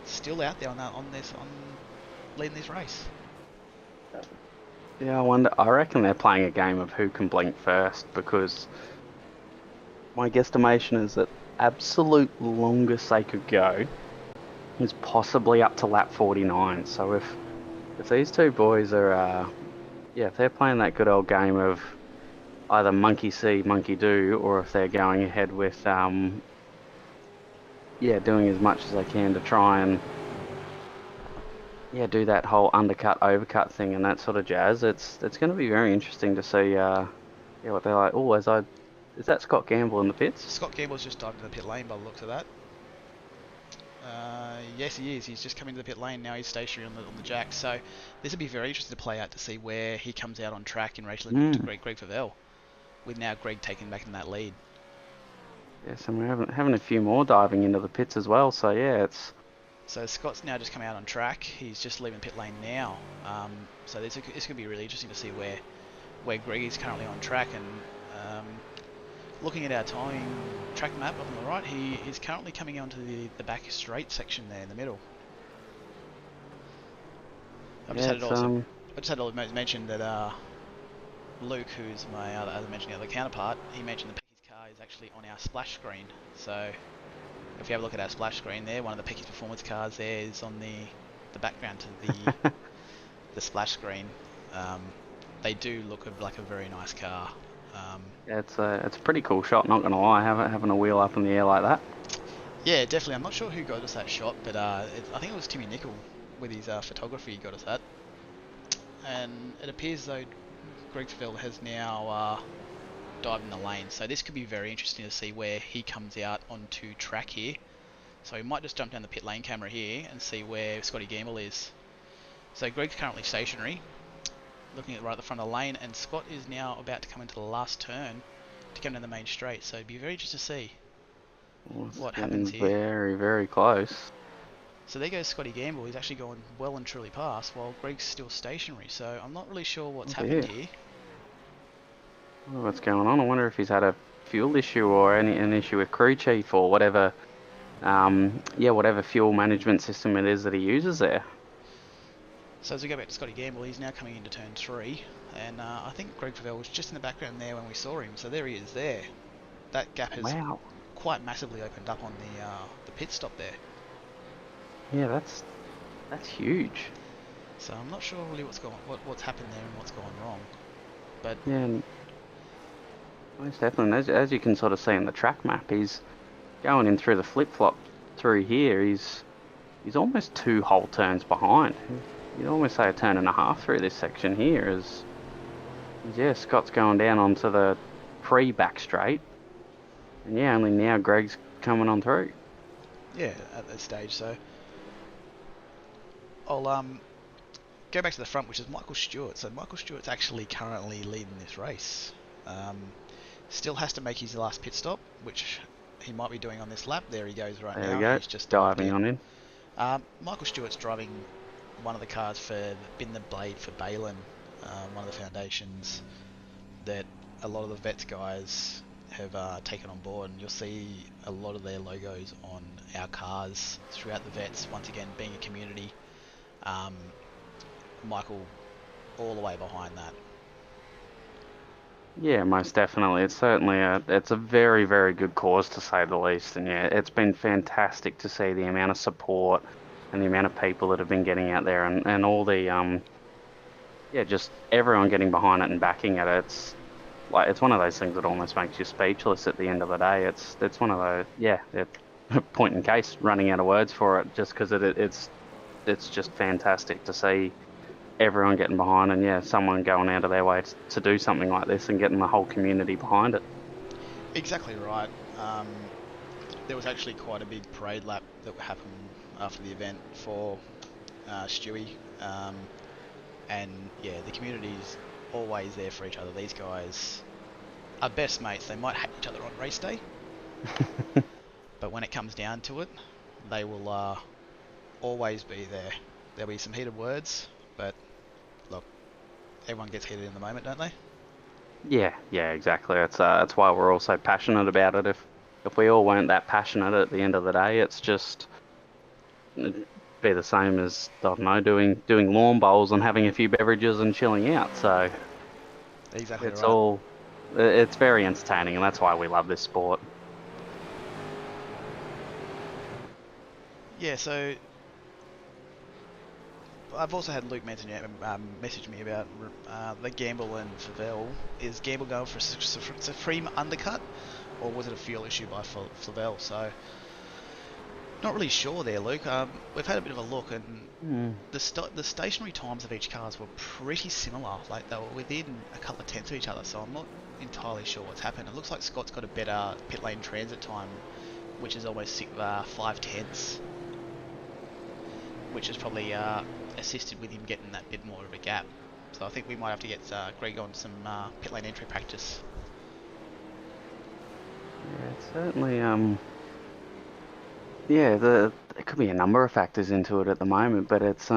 still out there on leading this race. Yeah, I reckon they're playing a game of who can blink first, because my guesstimation is that absolute longest they could go is possibly up to lap 49. So if these two boys are, if they're playing that good old game of either monkey see, monkey do, or if they're going ahead with, doing as much as they can to try and, do that whole undercut, overcut thing and that sort of jazz, it's going to be very interesting to see, what they're like. Oh, is that Scott Gamble in the pits? Scott Gamble's just dived into the pit lane by the looks of that. Yes, he is. He's just coming to the pit lane now. He's stationary on the jack. So this will be very interesting to play out to see where he comes out on track in relation to Greg Favell, with now Greg taking back in that lead. Yes, and we're having a few more diving into the pits as well. So yeah, it's. So Scott's now just come out on track. He's just leaving the pit lane now. So it's going to be really interesting to see where Greg is currently on track. And looking at our timing track map up on the right, he is currently coming onto the back straight section there in the middle. I just had to mention that Luke, who's my other counterpart, he mentioned that Pecky's car is actually on our splash screen. So if you have a look at our splash screen there, one of the Pecky's performance cars there is on the background to the splash screen. They do look like a very nice car. It's a pretty cool shot, not gonna lie, having a wheel up in the air like that. Yeah, definitely. I'm not sure who got us that shot, but I think it was Timmy Nickel with his photography got us that. And it appears though Greg Favell has now dived in the lane, so this could be very interesting to see where he comes out onto track here. So we might just jump down the pit lane camera here and see where Scotty Gamble is. So Greg's currently stationary, looking at right at the front of the lane, and Scott is now about to come into the last turn to come down the main straight. So it'd be very interesting to see what happens here. Very, very close. So there goes Scotty Gamble. He's actually gone well and truly past, while Greg's still stationary. So I'm not really sure what's happened here. I wonder what's going on. I wonder if he's had a fuel issue or an issue with crew chief or whatever. Whatever fuel management system it is that he uses there. So as we go back to Scotty Gamble, he's now coming into turn 3, and I think Greg Favell was just in the background there when we saw him. So there he is there. That gap has quite massively opened up on the pit stop there. Yeah, that's huge. So I'm not sure really what's happened there and what's gone wrong. But yeah, most definitely. As you can sort of see in the track map, he's going in through the flip-flop through here. He's almost 2 whole turns behind. You'd almost say a turn and a half through this section here. Scott's going down onto the pre-back straight, and only now Greg's coming on through. Yeah, at that stage. So I'll go back to the front, which is Michael Stewart. So Michael Stewart's actually currently leading this race. Still has to make his last pit stop, which he might be doing on this lap. There he goes right now. There we go. He's just diving on in. Michael Stewart's driving one of the cars for Bin the Blade for Balin, one of the foundations that a lot of the Vets guys have taken on board, and you'll see a lot of their logos on our cars throughout the Vets. Once again, being a community, Michael all the way behind that. Yeah, most definitely. It's certainly it's a very, very good cause, to say the least. And it's been fantastic to see the amount of support and the amount of people that have been getting out there, and all the just everyone getting behind it and backing it. It's one of those things that almost makes you speechless at the end of the day. It's one of those point in case running out of words for it, just because it's just fantastic to see everyone getting behind, and someone going out of their way to do something like this and getting the whole community behind it. Exactly right. There was actually quite a big parade lap that happened after the event for Stewie, and the community's always there for each other. These guys are best mates. They might hate each other on race day, but when it comes down to it, they will always be there. There'll be some heated words, but look, everyone gets heated in the moment, don't they? Yeah, exactly. That's why we're all so passionate about it. If we all weren't that passionate at the end of the day, it'd be the same as, I don't know, doing lawn bowls and having a few beverages and chilling out. So exactly, it's very entertaining, and that's why we love this sport. Yeah, so I've also had Luke message me about the Gamble and Favell. Is Gamble going for a supreme undercut, or was it a fuel issue by Favell? So, not really sure there, Luke. We've had a bit of a look, and the stationary times of each cars were pretty similar. Like they were within a couple of tenths of each other. So I'm not entirely sure what's happened. It looks like Scott's got a better pit lane transit time, which is almost 5/10, which has probably assisted with him getting that bit more of a gap. So I think we might have to get Greg on some pit lane entry practice. Yeah, it's certainly yeah, there could be a number of factors into it at the moment, but it's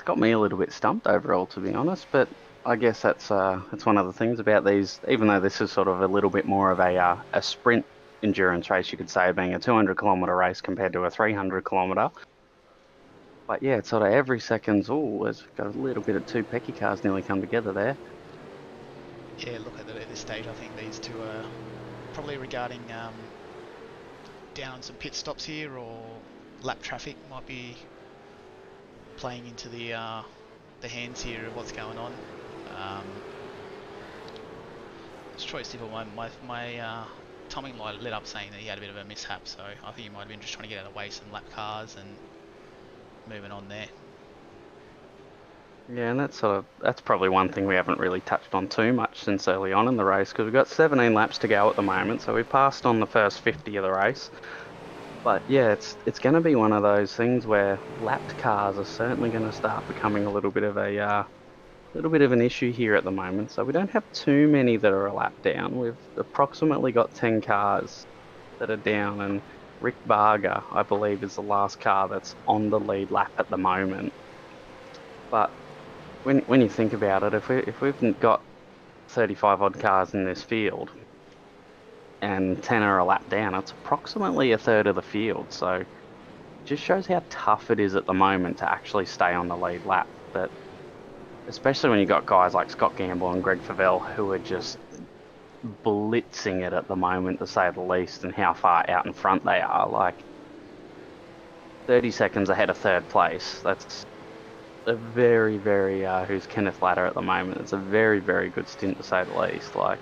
got me a little bit stumped overall, to be honest. But I guess that's one of the things about these. Even though this is sort of a little bit more of a sprint endurance race, you could say, being a 200-kilometre race compared to a 300-kilometre. But yeah, it's sort of every second's, there's got a little bit of two Pecky cars nearly come together there. Yeah, look at this stage. I think these two are probably regarding down on some pit stops here, or lap traffic might be playing into the hands here of what's going on. It's Troy Stiffle. My timing light lit up saying that he had a bit of a mishap, so I think he might have been just trying to get out of the way some lap cars and moving on there. Yeah, and that's probably one thing we haven't really touched on too much since early on in the race, because we've got 17 laps to go at the moment, so we passed on the first 50 of the race. But yeah, it's going to be one of those things where lapped cars are certainly going to start becoming a little bit of an issue here at the moment. So we don't have too many that are a lap down. We've approximately got 10 cars that are down, and Rick Barger, I believe, is the last car that's on the lead lap at the moment. But when you think about it, if we've got 35 odd cars in this field and 10 are a lap down, it's approximately a third of the field. So it just shows how tough it is at the moment to actually stay on the lead lap. But especially when you've got guys like Scott Gamble and Greg Favell who are just blitzing it at the moment, to say the least, and how far out in front they are. Like 30 seconds ahead of third place. That's a very, very, who's Kenneth Latter at the moment. It's a very, very good stint, to say the least. Like,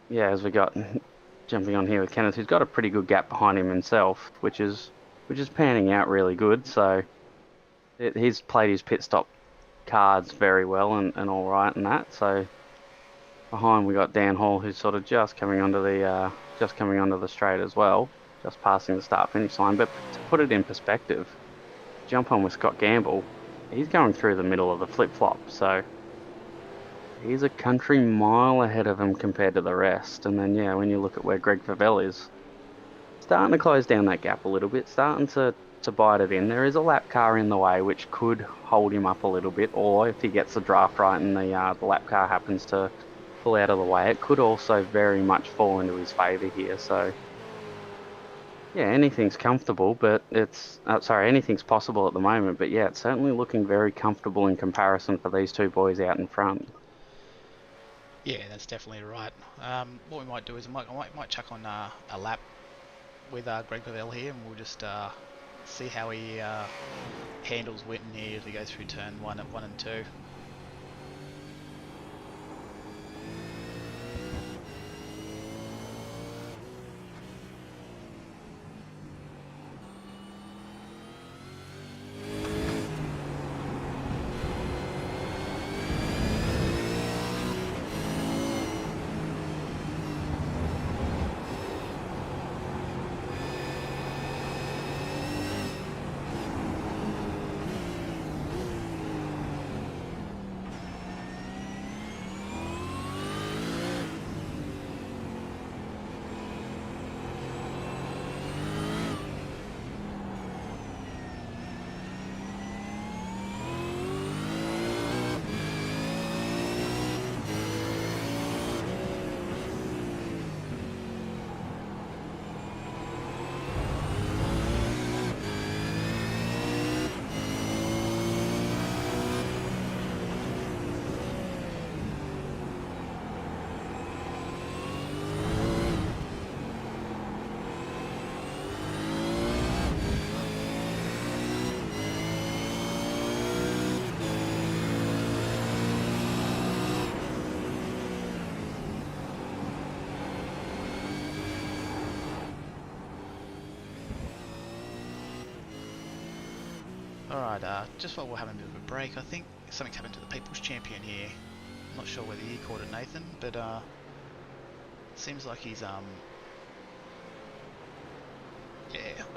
yeah, as we got jumping on here with Kenneth, who's got a pretty good gap behind him himself, which is panning out really good. So he's played his pit stop cards very well and all right and that. So behind we got Dan Hall, who's sort of just coming onto the straight as well, just passing the start finish line. But to put it in perspective, jump on with Scott Gamble, he's going through the middle of the flip-flop, so he's a country mile ahead of him compared to the rest. And then, yeah, when you look at where Greg Favell is, starting to close down that gap a little bit, starting to bite it in. There is a lap car in the way, which could hold him up a little bit, or if he gets the draft right and the lap car happens to pull out of the way, it could also very much fall into his favour here. So yeah, anything's comfortable, but anything's possible at the moment. But yeah, it's certainly looking very comfortable in comparison for these two boys out in front. Yeah, that's definitely right. What we might do is I might chuck on a lap with Greg Favell here, and we'll just see how he handles Winton here as he goes through turn 1 and 2. Alright, just while we're having a bit of a break, I think something's happened to the People's Champion here. I'm not sure whether you caught it, Nathan, but seems like he's yeah,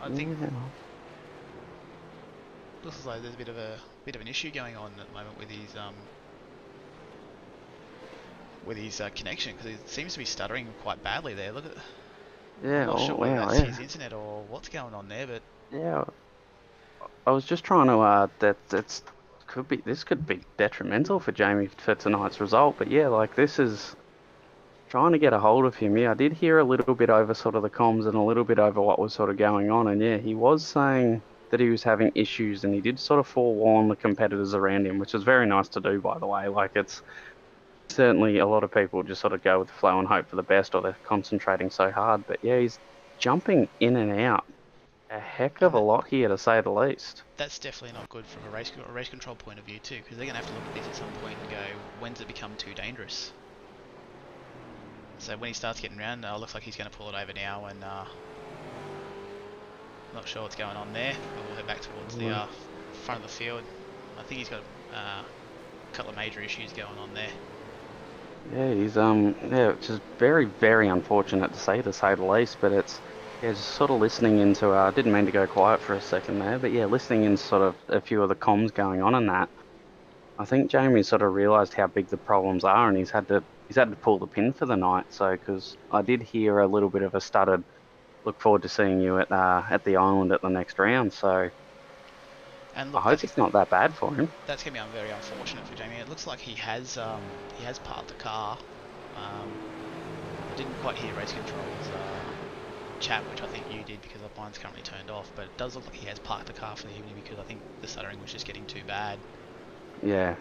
I think looks as though there's a bit of an issue going on at the moment with his connection, because he seems to be stuttering quite badly there. Look at, Yeah, I'm not sure whether wow, that's yeah. his internet or what's going on there, but Yeah, I was just trying to, this could be detrimental for Jamie for tonight's result, but yeah, like this is trying to get a hold of him. Yeah, I did hear a little bit over sort of the comms and a little bit over what was sort of going on, and yeah, he was saying that he was having issues, and he did sort of forewarn the competitors around him, which is very nice to do, by the way. Like it's certainly a lot of people just sort of go with the flow and hope for the best, or they're concentrating so hard, but yeah, he's jumping in and out a heck of and a lot here, to say the least. that's definitely not good from a race control point of view too, because they're going to have to look at this at some point and go, when's it become too dangerous? So when he starts getting around, looks like he's going to pull it over now, and not sure what's going on there. But we'll head back towards the front of the field. I think he's got a couple of major issues going on there. Yeah, he's yeah, which is very, very unfortunate to say the least, but it's yeah, just sort of listening into didn't mean to go quiet for a second there, but yeah, listening in sort of a few of the comms going on in that. I think Jamie sort of realised how big the problems are, and he's had to pull the pin for the night. So, because I did hear a little bit of a stuttered, look forward to seeing you at the island at the next round. So, And I look, hope it's not that bad for him. that's going to be very unfortunate for Jamie. It looks like he has parked the car. I didn't quite hear race control's chat, which I think you did because mine's currently turned off. But it does look like he has parked the car for the evening because I think the stuttering was just getting too bad. Yeah.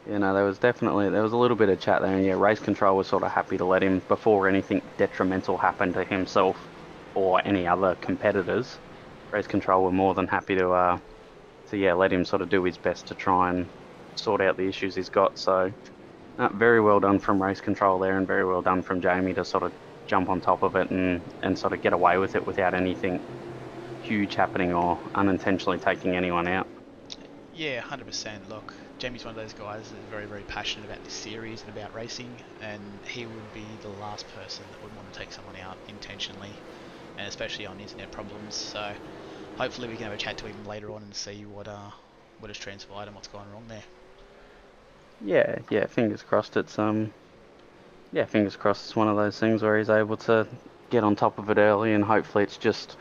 You know, there was a little bit of chat there, and yeah, race control was sort of happy to let him, before anything detrimental happened to himself or any other competitors. Race control were more than happy to yeah, let him sort of do his best to try and sort out the issues he's got. So, very well done from race control there, and very well done from Jamie to sort of jump on top of it and sort of get away with it without anything huge happening or unintentionally taking anyone out. Yeah, 100%. Look, Jamie's one of those guys that's very, very passionate about this series and about racing, and he would be the last person that would want to take someone out intentionally, and especially on internet problems. So hopefully we can have a chat to him later on and see what has transpired and what's gone wrong there. Yeah, fingers crossed. It's yeah, fingers crossed it's one of those things where he's able to get on top of it early, and hopefully it's just,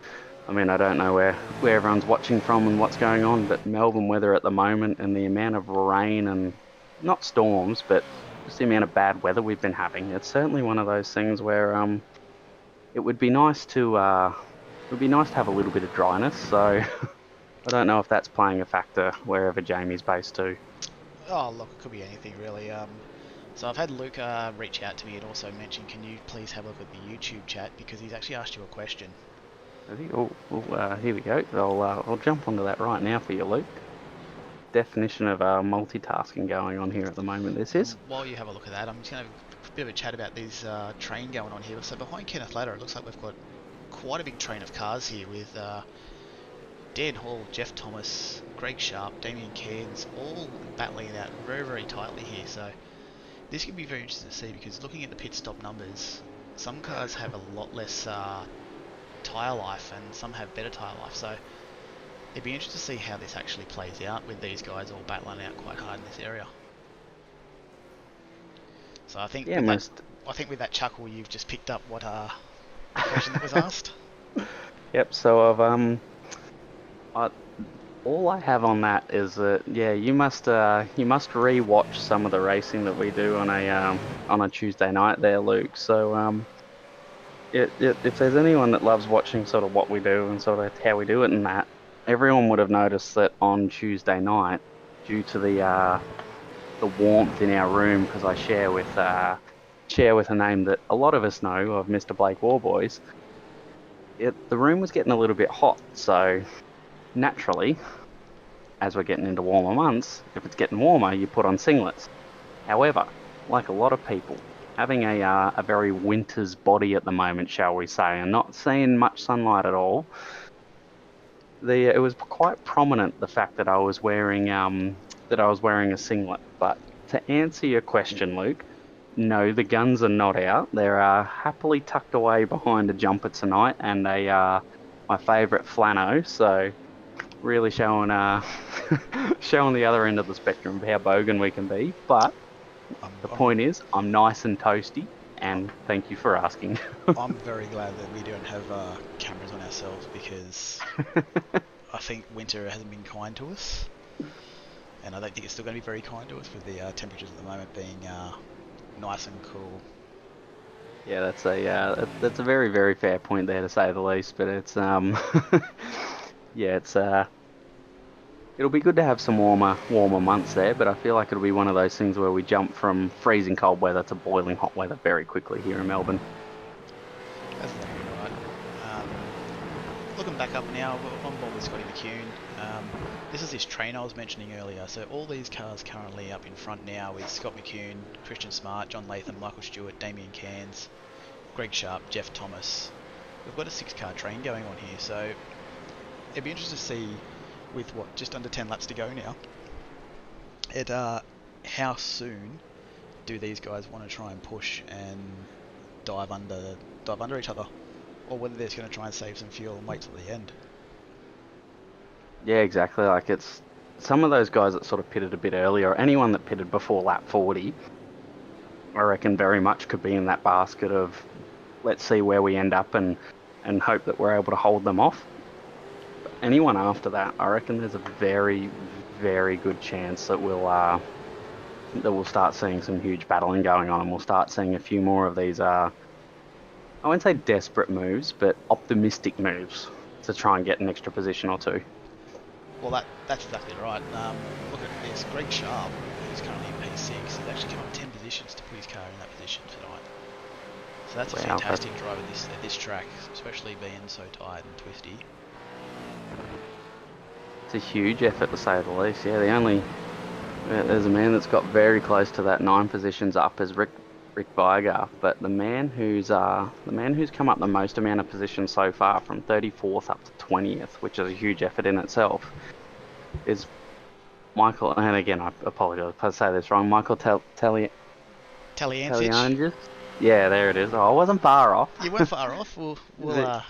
I mean, I don't know where everyone's watching from and what's going on, but Melbourne weather at the moment and the amount of rain and not storms, but just the amount of bad weather we've been having, it's certainly one of those things where it would be nice to have a little bit of dryness. So I don't know if that's playing a factor wherever Jamie's based too. Oh, look, it could be anything really. So I've had Luke reach out to me and also mention, can you please have a look at the YouTube chat, because he's actually asked you a question. Here we go. I'll jump onto that right now for you, Luke. Definition of multitasking going on here at the moment. This is. While you have a look at that, I'm just going to have a bit of a chat about this train going on here. So behind Kenneth Ladder, it looks like we've got quite a big train of cars here with Dan Hall, Jeff Thomas, Greg Sharp, Damien Cairns, all battling it out very, very tightly here. So this can be very interesting to see, because looking at the pit stop numbers, some cars have a lot less tyre life and some have better tyre life. So it'd be interesting to see how this actually plays out with these guys all battling out quite hard in this area. So I think with that chuckle, you've just picked up what the question that was asked. Yep. So all I have on that is that you must re-watch some of the racing that we do on a Tuesday night there, Luke. So if there's anyone that loves watching sort of what we do and sort of how we do it and that, everyone would have noticed that on Tuesday night, due to the warmth in our room, because I share with a name that a lot of us know of, Mr. Blake Warboys, the room was getting a little bit hot. So naturally, as we're getting into warmer months, if it's getting warmer, you put on singlets. However, like a lot of people, having a very winter's body at the moment, shall we say, and not seeing much sunlight at all, it was quite prominent the fact that I was wearing a singlet. But to answer your question, Luke, no, the guns are not out. They're happily tucked away behind a jumper tonight and my favourite flannel. So really showing showing the other end of the spectrum of how bogan we can be. But the I'm, point is, I'm nice and toasty, and thank you for asking. I'm very glad that we don't have cameras on ourselves because I think winter hasn't been kind to us, and I don't think it's still going to be very kind to us with the temperatures at the moment being nice and cool. Yeah, that's a very very fair point there to say the least. But it's yeah, it'll be good to have some warmer months there. But I feel like it'll be one of those things where we jump from freezing cold weather to boiling hot weather very quickly here in Melbourne. That's exactly right. Looking back up now, we're on board with Scotty McCune. This is this train I was mentioning earlier. So all these cars currently up in front now is Scott McCune, Christian Smart, John Latham, Michael Stewart, Damien Cairns, Greg Sharp, Jeff Thomas. We've got a 6-car train going on here, so it'd be interesting to see, with what, just under 10 laps to go now, how soon do these guys want to try and push and dive under each other, or whether they're just going to try and save some fuel and wait till the end. Yeah, exactly. Like it's some of those guys that sort of pitted a bit earlier, or anyone that pitted before lap 40, I reckon very much could be in that basket of let's see where we end up and hope that we're able to hold them off. But anyone after that, I reckon there's a very, very good chance that we'll start seeing some huge battling going on, and we'll start seeing a few more of these I won't say desperate moves, but optimistic moves to try and get an extra position or two. Well, that's exactly right. Look at this. Greg Sharp, who's currently in P6, has actually come up 10 positions to put his car in that position tonight. So that's a fantastic drive at this track, especially being so tight and twisty. It's a huge effort to say the least. Yeah, there's a man that's got very close to that 9 positions up as Rick Vigar, but the man who's come up the most amount of positions so far, from 34th up to 20th, which is a huge effort in itself, is Michael. And again, I apologise if I say this wrong. Michael Taliancic. Yeah, there it is. Oh, I wasn't far off. You weren't far off. We'll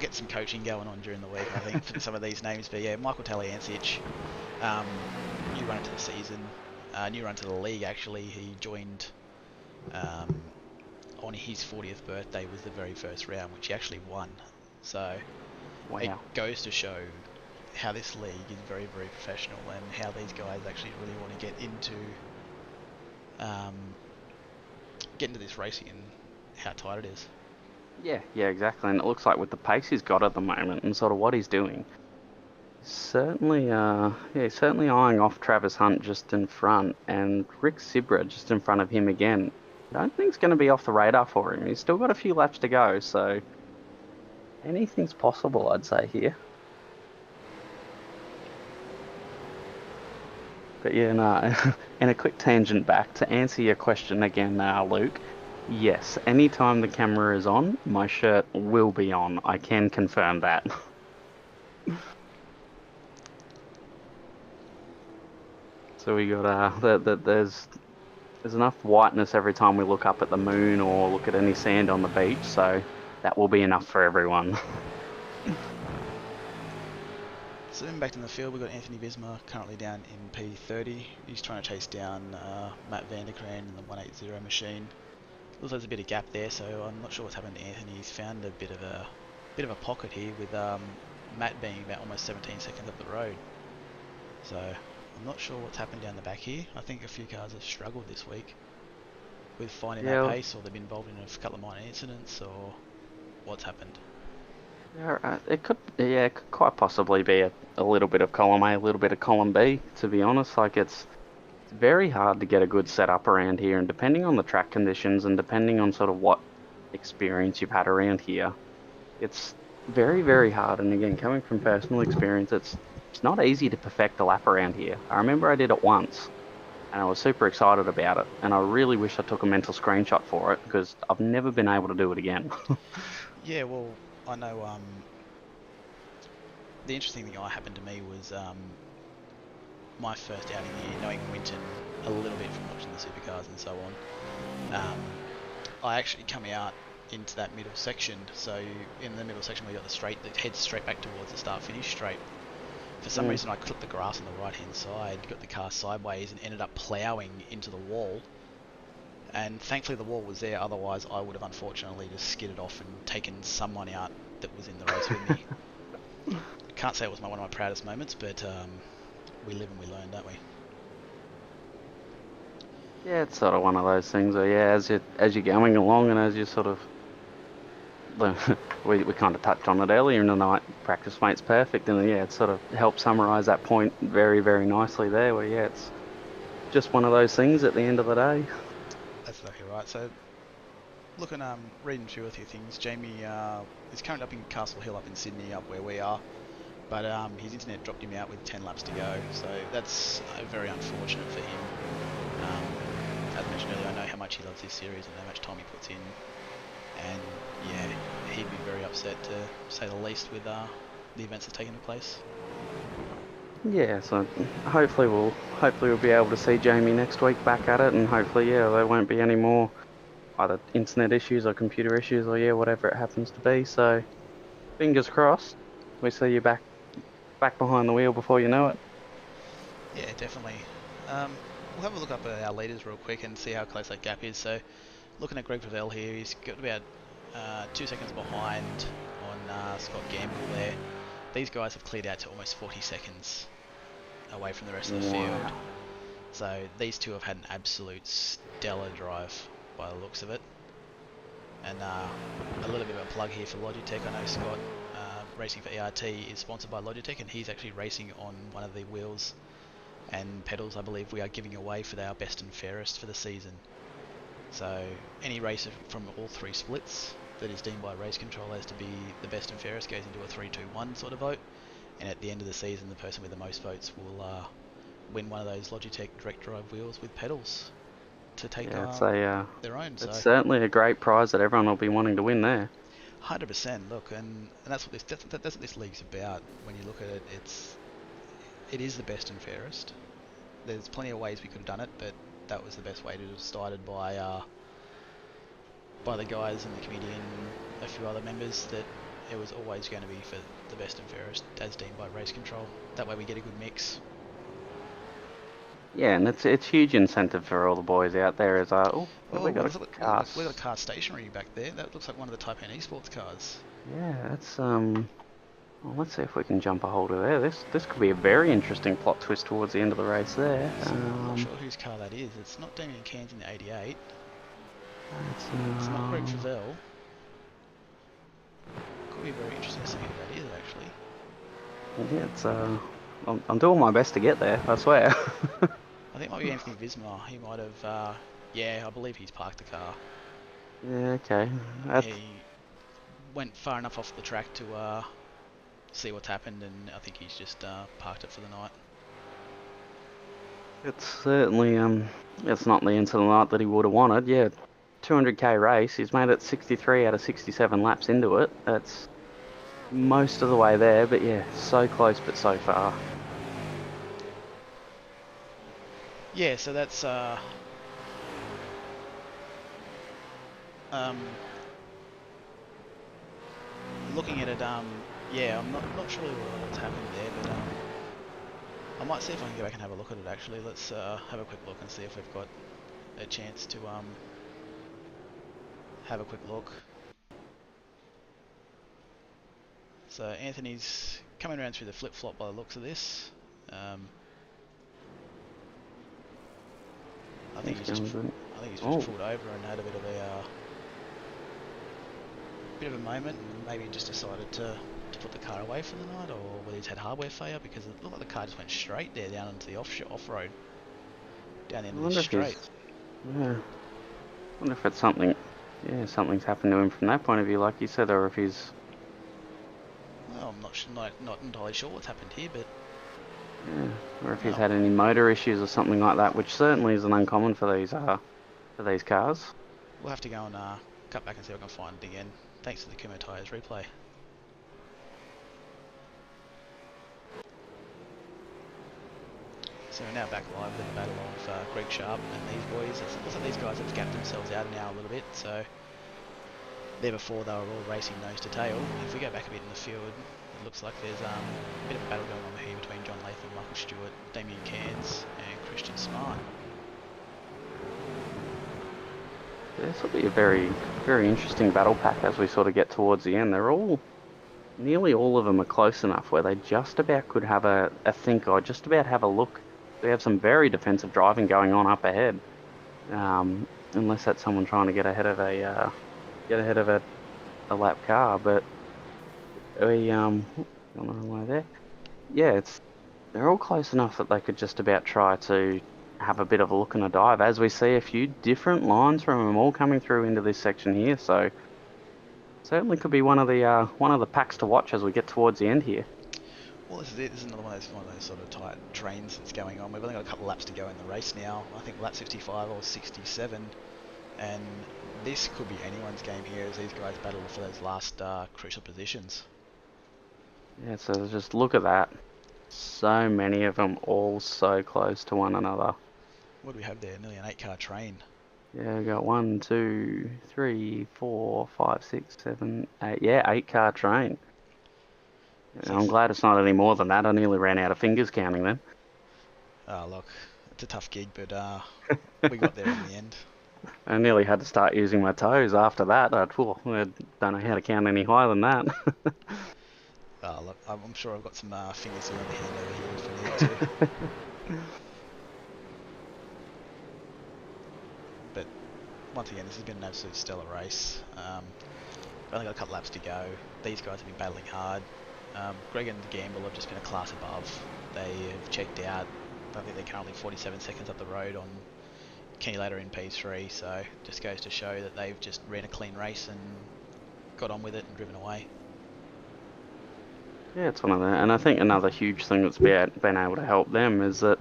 get some coaching going on during the week, I think, for some of these names. But yeah, Michael Taliancic, new run into the season, new run to the league. Actually, he joined on his 40th birthday was the very first round, which he actually won. So wow. It goes to show how this league is very, very professional, and how these guys actually really want to get into this racing and how tight it is. Yeah, exactly. And it looks like with the pace he's got at the moment and sort of what he's doing, certainly eyeing off Travis Hunt just in front, and Rick Sibra just in front of him again. I don't think it's going to be off the radar for him. He's still got a few laps to go, so anything's possible, I'd say, here. But yeah, no, and a quick tangent back to answer your question again, Luke. Yes, anytime the camera is on, my shirt will be on. I can confirm that. So we got there's enough whiteness every time we look up at the moon or look at any sand on the beach, so that will be enough for everyone. So then back in the field, we've got Anthony Visma currently down in P30. He's trying to chase down Matt Vanderkraan in the 180 machine. Looks like there's a bit of gap there, so I'm not sure what's happened to Anthony. He's found a bit of a pocket here with Matt being about almost 17 seconds up the road. So I'm not sure what's happened down the back here. I think a few cars have struggled this week with finding that pace, or they've been involved in a couple of minor incidents, or what's happened. Yeah, it could quite possibly be a little bit of column A, a little bit of column B, to be honest. Like it's very hard to get a good setup around here, and depending on the track conditions and depending on sort of what experience you've had around here, it's very, very hard. And again, coming from personal experience, it's not easy to perfect a lap around here. I remember I did it once, and I was super excited about it, and I really wish I took a mental screenshot for it, because I've never been able to do it again. Yeah, well, I know the interesting thing that happened to me was my first outing here, knowing Winton a little bit from watching the supercars and so on. I actually come out into that middle section. So in the middle section we got the straight that heads straight back towards the start-finish straight. For some reason I clipped the grass on the right-hand side, got the car sideways and ended up ploughing into the wall. And thankfully the wall was there, otherwise I would have unfortunately just skidded off and taken someone out that was in the race with me. Can't say it was one of my proudest moments, but we live and we learn, don't we? Yeah, it's sort of one of those things where, yeah, as you're going along and as you sort of, we kind of touched on it earlier in the night, practice makes perfect, and yeah, it sort of helps summarise that point very, very nicely there, where yeah, it's just one of those things at the end of the day. That's exactly right. So, looking, reading through a few things, Jamie is currently up in Castle Hill up in Sydney, up where we are, but his internet dropped him out with 10 laps to go, so that's very unfortunate for him. As mentioned earlier, I know how much he loves this series and how much time he puts in, and yeah, he'd be very upset to say the least with the events that are taking place. Yeah, so hopefully we'll be able to see Jamie next week back at it, and hopefully there won't be any more either internet issues or computer issues or whatever it happens to be. So fingers crossed, we see you back behind the wheel before you know it. Yeah, definitely. We'll have a look up at our leaders real quick and see how close that gap is. So, looking at Greg Pavel here, he's got about 2 seconds behind on Scott Gamble there. These guys have cleared out to almost 40 seconds away from the rest of the field. So these two have had an absolute stellar drive by the looks of it. And a little bit of a plug here for Logitech. I know Scott, racing for ERT, is sponsored by Logitech, and he's actually racing on one of the wheels and pedals I believe we are giving away for our best and fairest for the season. So any racer from all three splits that is deemed by race control as to be the best and fairest goes into a 3-2-1 sort of vote, and at the end of the season the person with the most votes will win one of those Logitech direct drive wheels with pedals to take their own. It's certainly a great prize that everyone will be wanting to win there. 100%. Look, and that's what this league's about. When you look at it, it is the best and fairest. There's plenty of ways we could have done it, but that was the best way to have started by the guys in the committee and a few other members, that it was always going to be for the best and fairest as deemed by race control. That way we get a good mix. Yeah, and it's huge incentive for all the boys out there as we got a car stationary back there. That looks like one of the Type N esports cars. Yeah, that's well, let's see if we can jump a hold of there. This could be a very interesting plot twist towards the end of the race there. I'm not sure whose car that is. It's not Damien Cairns in the 88. It's not Greg Favell. Could be very interesting to see who that is, actually. Yeah, it's I'm doing my best to get there, I swear. I think it might be Anthony Visma. He might have, I believe he's parked the car. Yeah, okay. He went far enough off the track to see what's happened, and I think he's just parked it for the night. It's certainly it's not the end of the night that he would have wanted. Yeah, 200k race. He's made it 63 out of 67 laps into it. That's most of the way there, but yeah, so close but so far. Yeah, so that's looking at it, yeah, I'm not sure what's happened there, but I might see if I can go back and have a look at it actually. Let's have a quick look and see if we've got a chance to have a quick look. So Anthony's coming around through the flip-flop by the looks of this. I think he's just pulled over and had a bit of a moment, and maybe just decided to put the car away for the night, or whether he's had hardware failure, because it looked like the car just went straight there down into the off-road, down the end of the straight. Yeah. I wonder if it's something, something's happened to him from that point of view, like you said, or if he's... Well, I'm not entirely sure what's happened here, but... Yeah, or if he's had any motor issues or something like that, which certainly isn't uncommon for these cars. We'll have to go and cut back and see if I can find it again, thanks to the Kumho Tyres replay. So we're now back live with the battle of Greg Sharp and these boys. It looks like these guys have gapped themselves out now a little bit. So there before they were all racing nose to tail. If we go back a bit in the field, it looks like there's a bit of a battle going on here between John Latham, Michael Stewart, Damien Cairns and Christian Smart. This will be a very, very interesting battle pack as we sort of get towards the end. Nearly all of them are close enough where they just about could have a think or just about have a look. We have some very defensive driving going on up ahead, unless that's someone trying to get ahead of a lap car. But we gone the wrong way there. Yeah, they're all close enough that they could just about try to have a bit of a look and a dive, as we see a few different lines from them all coming through into this section here. So certainly could be one of the packs to watch as we get towards the end here. Well, this is it. This is another one of those sort of tight trains that's going on. We've only got a couple of laps to go in the race now. I think lap 65 or 67, and this could be anyone's game here as these guys battle for those last crucial positions. Yeah, so just look at that. So many of them all so close to one another. What do we have there? Nearly an 8-car train. Yeah, we got 1, 2, 3, 4, 5, 6, 7, 8. Yeah, 8-car train. I'm glad it's not any more than that. I nearly ran out of fingers counting them. Oh, look, it's a tough gig, but we got there in the end. I nearly had to start using my toes after that. I don't know how to count any higher than that. Oh, look, I'm sure I've got some fingers around the hand over here if I need to. But once again, this has been an absolute stellar race. Only got a couple laps to go. These guys have been battling hard. Greg and Gamble have just been a class above. They have checked out. I think they're currently 47 seconds up the road on Kenny Later in P3, so just goes to show that they've just ran a clean race and got on with it and driven away. Yeah, it's one of them. And I think another huge thing that's been able to help them is that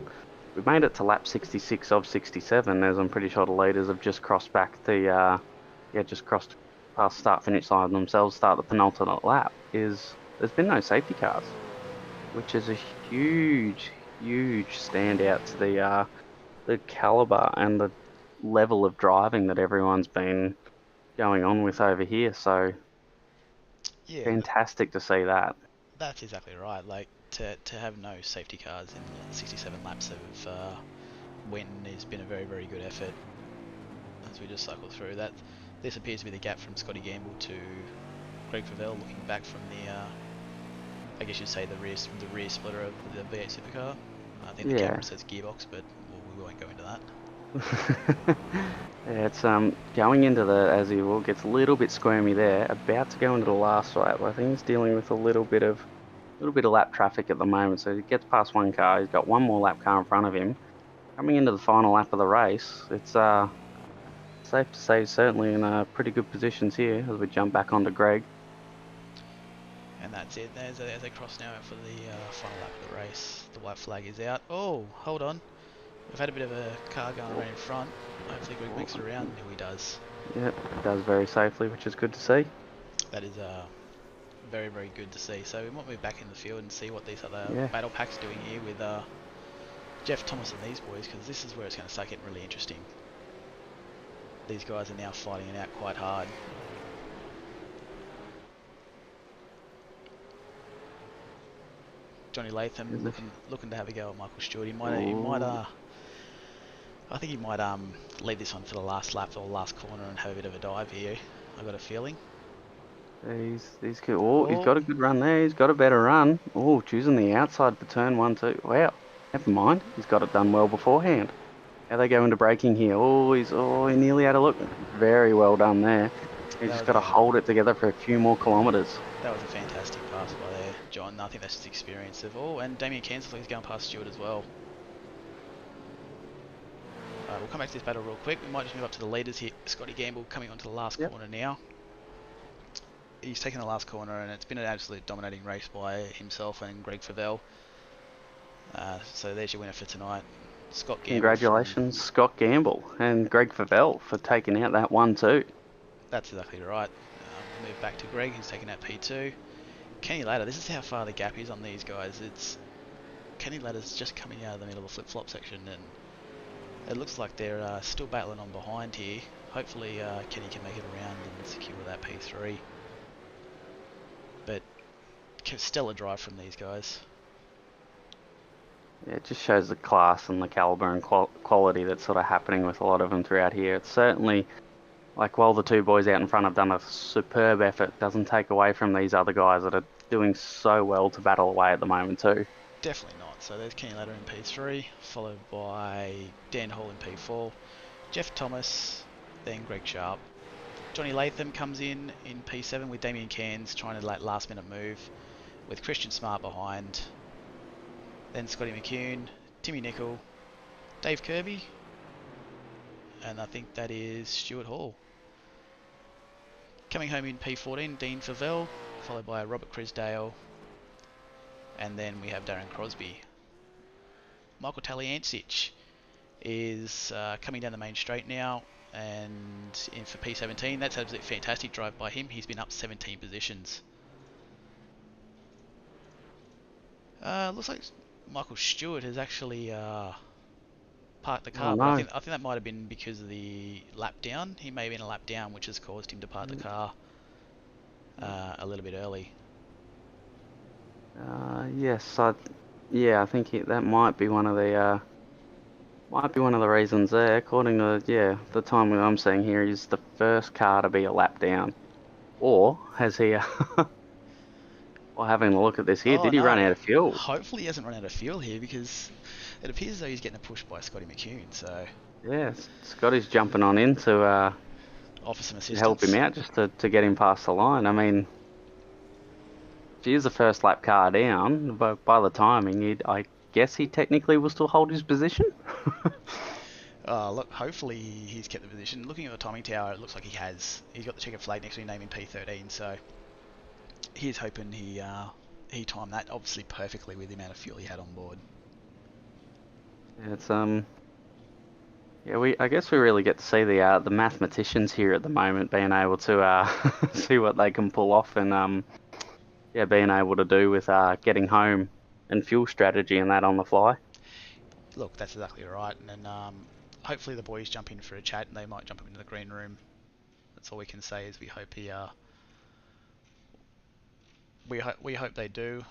we've made it to lap 66 of 67, as I'm pretty sure the leaders have just crossed back just crossed past start-finish line themselves, start the penultimate lap. There's been no safety cars, which is a huge, huge standout to the calibre and the level of driving that everyone's been going on with over here. So, yeah, fantastic to see that. That's exactly right. Like, to have no safety cars in 67 laps of Winton has been a very, very good effort as we just cycle through that. This appears to be the gap from Scotty Gamble to Greg Favell, looking back from the, I guess you'd say the rear splitter of the V8 supercar. I think the camera says gearbox, but we won't go into that. Yeah, it's going into as he will gets a little bit squirmy there. About to go into the last lap. I think he's dealing with a little bit of lap traffic at the moment. So he gets past one car. He's got one more lap car in front of him. Coming into the final lap of the race, it's safe to say certainly in pretty good positions here as we jump back onto Greg. And that's it. As they cross now out for the final lap of the race, the white flag is out. Oh, hold on. We've had a bit of a car going around in front. Hopefully Greg makes it around. No, he does. Yep, he does very safely, which is good to see. That is very, very good to see. So we might move back in the field and see what these other battle packs doing here with Jeff Thomas and these boys, because this is where it's going to start getting really interesting. These guys are now fighting it out quite hard. Johnny Latham looking to have a go at Michael Stewart. I think he might leave this one for the last lap or last corner and have a bit of a dive here. I got a feeling. He's good. Oh, he's got a good run there. He's got a better run. Oh, choosing the outside for turn 1, 2. Wow, never mind. He's got it done well beforehand. How they go into braking here? He nearly had a look. Very well done there. He's just got to hold it together for a few more kilometres. That was a fantastic pass by there, John. I think that's his experience of and Damien Cairns looks like he's going past Stewart as well. We'll come back to this battle real quick. We might just move up to the leaders here. Scotty Gamble coming onto the last corner now. He's taken the last corner, and it's been an absolute dominating race by himself and Greg Favell. So there's your winner for tonight, Scott Gamble. Congratulations, Scott Gamble and Greg Favell for taking out that 1-2. That's exactly right. We'll move back to Greg, who's taken out P2. Kenny Later, this is how far the gap is on these guys. It's Kenny Ladder's just coming out of the middle of the flip-flop section, and it looks like they're still battling on behind here. Hopefully Kenny can make it around and secure that P3. But stellar drive from these guys. Yeah, it just shows the class and the caliber and quality that's sort of happening with a lot of them throughout here. It's certainly, like, while the two boys out in front have done a superb effort, doesn't take away from these other guys that are doing so well to battle away at the moment too. Definitely not. So there's Kenny Ladder in P3, followed by Dan Hall in P4, Jeff Thomas, then Greg Sharp. Johnny Latham comes in P7 with Damien Cairns trying to last minute move with Christian Smart behind. Then Scotty McCune, Timmy Nicol, Dave Kirby, and I think that is Stuart Hall. Coming home in P14, Dean Favell, followed by Robert Crisdale, and then we have Darren Crosby. Michael Taliancic is coming down the main straight now, and in for P17. That's absolutely fantastic drive by him. He's been up 17 positions. Looks like Michael Stewart has actually parked the car, Oh, but no. I think that might have been because of the lap down. He may have been a lap down, which has caused him to park the car a little bit early. Yes, I think that might be one of the reasons there. According to the time I'm seeing here, he's the first car to be a lap down, or has he? Well, having a look at this here, Oh, did he run no. out of fuel? Hopefully he hasn't run out of fuel here, because it appears as though he's getting pushed by Scotty McCune, so Yeah, Scotty's jumping on in to offer some assistance. help him out just to get him past the line. I mean, if he's the first lap car down, but by the timing, I guess he technically will still hold his position. Look, hopefully he's kept the position. Looking at the timing tower, it looks like he has. He's got the checkered flag next to his name in P13, so he's hoping he timed that obviously perfectly with the amount of fuel he had on board. It's I guess we really get to see the mathematicians here at the moment being able to see what they can pull off and being able to do with getting home and fuel strategy and that on the fly. Look, that's exactly right, and then hopefully the boys jump in for a chat, and they might jump up into the green room. That's all we can say, is we hope we hope they do.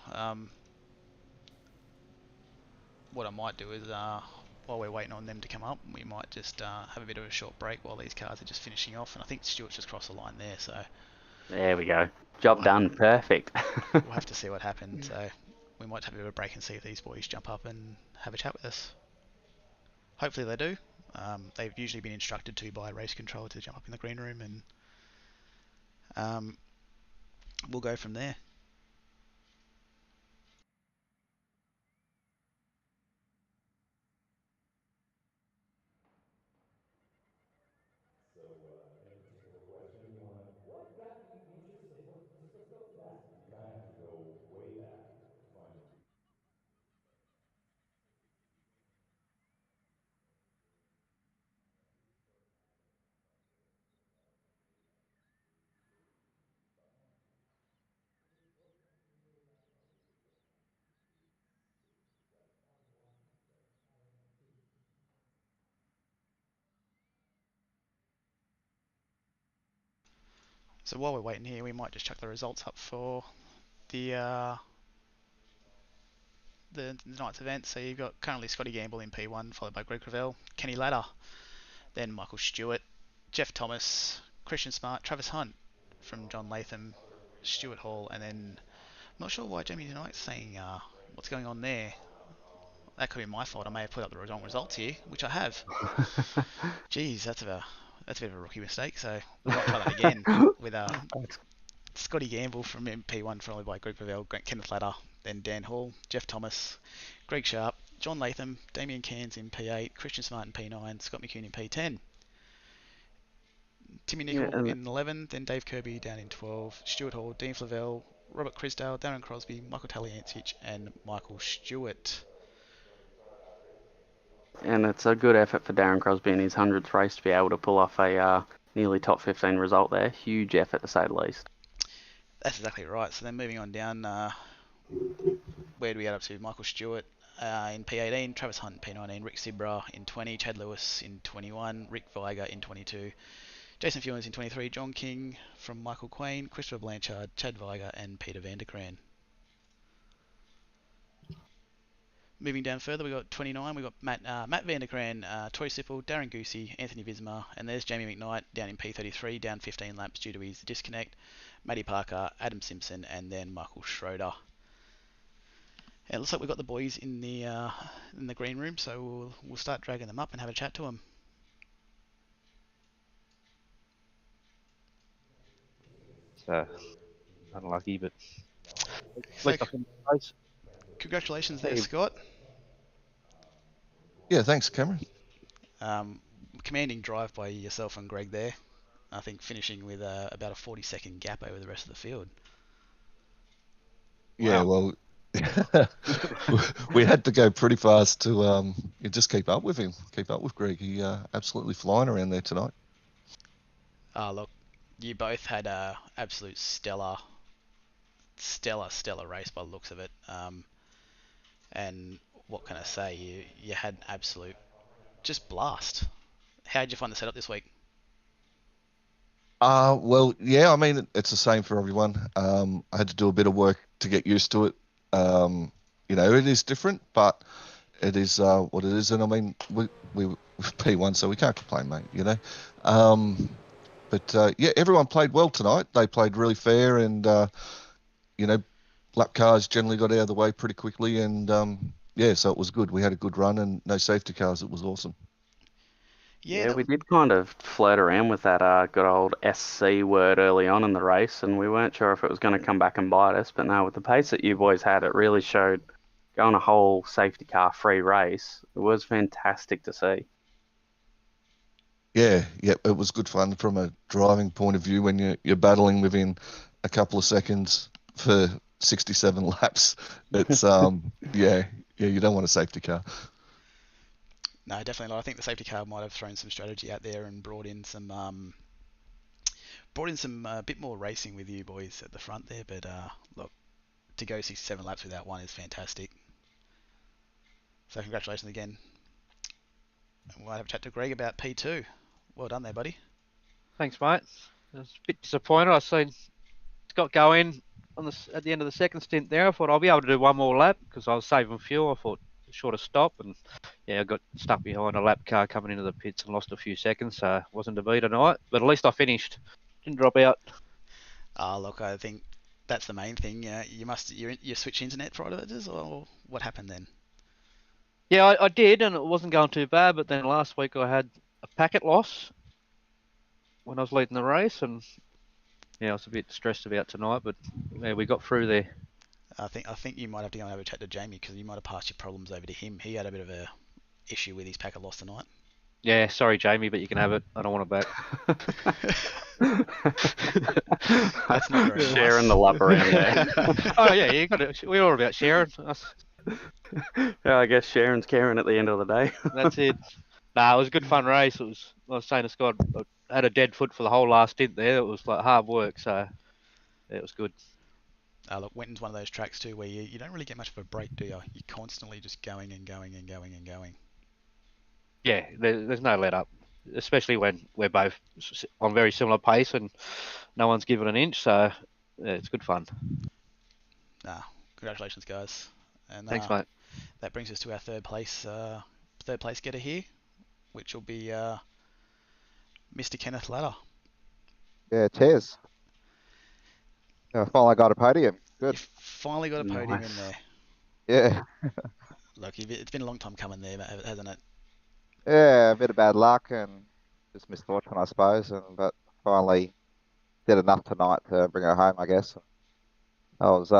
What I might do is while we're waiting on them to come up, we might just have a bit of a short break while these cars are just finishing off, and I think Stuart's just crossed the line there, so There we go. Job done. Perfect. we'll have to see what happens. So we might have a bit of a break and see if these boys jump up and have a chat with us. Hopefully they do. They've usually been instructed to by race control to jump up in the green room, and we'll go from there. So while we're waiting here, we might just chuck the results up for the night's event. So you've got currently Scotty Gamble in P1, followed by Greg Revell, Kenny Ladder, then Michael Stewart, Jeff Thomas, Christian Smart, Travis Hunt from John Latham, Stuart Hall, and then I'm not sure why Jamie Knight's saying what's going on there. That could be my fault. I may have put up the wrong results here, which I have. Jeez, that's a bit of a rookie mistake. So we might try that again with Scotty Gamble from P1, followed by Greg Revell, Kenneth Ladder, then Dan Hall, Jeff Thomas, Greg Sharp, John Latham, Damien Cairns in P8, Christian Smart in P9, Scott McCune in P10. Timmy Nicol in 11, then Dave Kirby down in 12, Stuart Hall, Dean Flavell, Robert Crisdale, Darren Crosby, Michael Taliancic, and Michael Stewart. And it's a good effort for Darren Crosby in his 100th race to be able to pull off a nearly top 15 result there. Huge effort, to say the least. That's exactly right. So then moving on down, where do we get up to? Michael Stewart. In P18, Travis Hunt P19, Rick Sibra in 20, Chad Lewis in 21, Rick Viger in 22, Jason Fewens in 23, John King from Michael Quain, Christopher Blanchard, Chad Viger, and Peter Vanderkran. Moving down further, we've got 29, we've got Matt Vanderkran, Troy Sipple, Darren Goosey, Anthony Visma, and there's Jamie McKnight down in P33, down 15 laps due to his disconnect, Matty Parker, Adam Simpson, and then Michael Schroeder. And it looks like we've got the boys in the green room, so we'll start dragging them up and have a chat to them. So unlucky, but at So, least I finished the race. congratulations there, Hey. Scott. Yeah, thanks, Cameron. Commanding drive by yourself and Greg there. I think finishing with about a 40-second gap over the rest of the field. Yeah, Wow. well, we had to go pretty fast to just keep up with him, keep up with Greg. He absolutely flying around there tonight. Look, you both had a absolute stellar race by the looks of it. And what can I say? You had an absolute just blast. How did you find the setup this week? Well, yeah, I mean, it's the same for everyone. I had to do a bit of work to get used to it. It is different, but it is what it is. And I mean, we P1, so we can't complain, mate, But yeah, everyone played well tonight. They played really fair, and lap cars generally got out of the way pretty quickly, and yeah, so it was good. We had a good run and no safety cars. It was awesome. Yeah, we did kind of flirt around with that good old SC word early on in the race, and we weren't sure if it was going to come back and bite us. But no, with the pace that you boys had, it really showed. Going a whole safety car free race, it was fantastic to see. Yeah, it was good fun from a driving point of view when you're battling within a couple of seconds for 67 laps. It's yeah, you don't want a safety car. No, definitely not. I think the safety car might have thrown some strategy out there and brought in some bit more racing with you boys at the front there. But look, to go 67 laps without one is fantastic. So congratulations again. And we'll have a chat to Greg about P2. Well done there, buddy. Thanks, mate. I was a bit disappointed. I seen Scott go in at the end of the second stint there. I thought I'll be able to do one more lap because I was saving fuel. I thought short of stop, and yeah, I got stuck behind a lap car coming into the pits and lost a few seconds, so it wasn't to be tonight. But at least I finished. Didn't drop out. Look, I think that's the main thing. You switch internet providers, or what happened then? Yeah, I did, and it wasn't going too bad. But then last week I had a packet loss when I was leading the race, and yeah, I was a bit stressed about tonight. But yeah, we got through there. I think you might have to go and have a chat to Jamie because you might have passed your problems over to him. He had a bit of a issue with his packet loss tonight. Yeah, sorry, Jamie, but you can have it. I don't want it back. That's not very nice. Sharing the lap around there. Oh yeah, you got it. We're all about sharing. Yeah, I guess Sharon's caring at the end of the day. That's it. Nah, it was a good fun race. I was saying to Scott, I had a dead foot for the whole last stint there. It was like hard work, so yeah, it was good. Look, Winton's one of those tracks too where you don't really get much of a break, do you? You're constantly just going and going and going and going. Yeah, there's no let up, especially when we're both on very similar pace and no one's given an inch. So yeah, it's good fun. Congratulations, guys. And Thanks, mate. That brings us to our third place getter here, which will be Mr. Kenneth Ladder. Yeah, cheers. I finally got a podium. Good. You finally got a podium in there. Yeah. Look, it's been a long time coming there, hasn't it? Yeah, a bit of bad luck and just misfortune, I suppose. But finally did enough tonight to bring her home, I guess. I was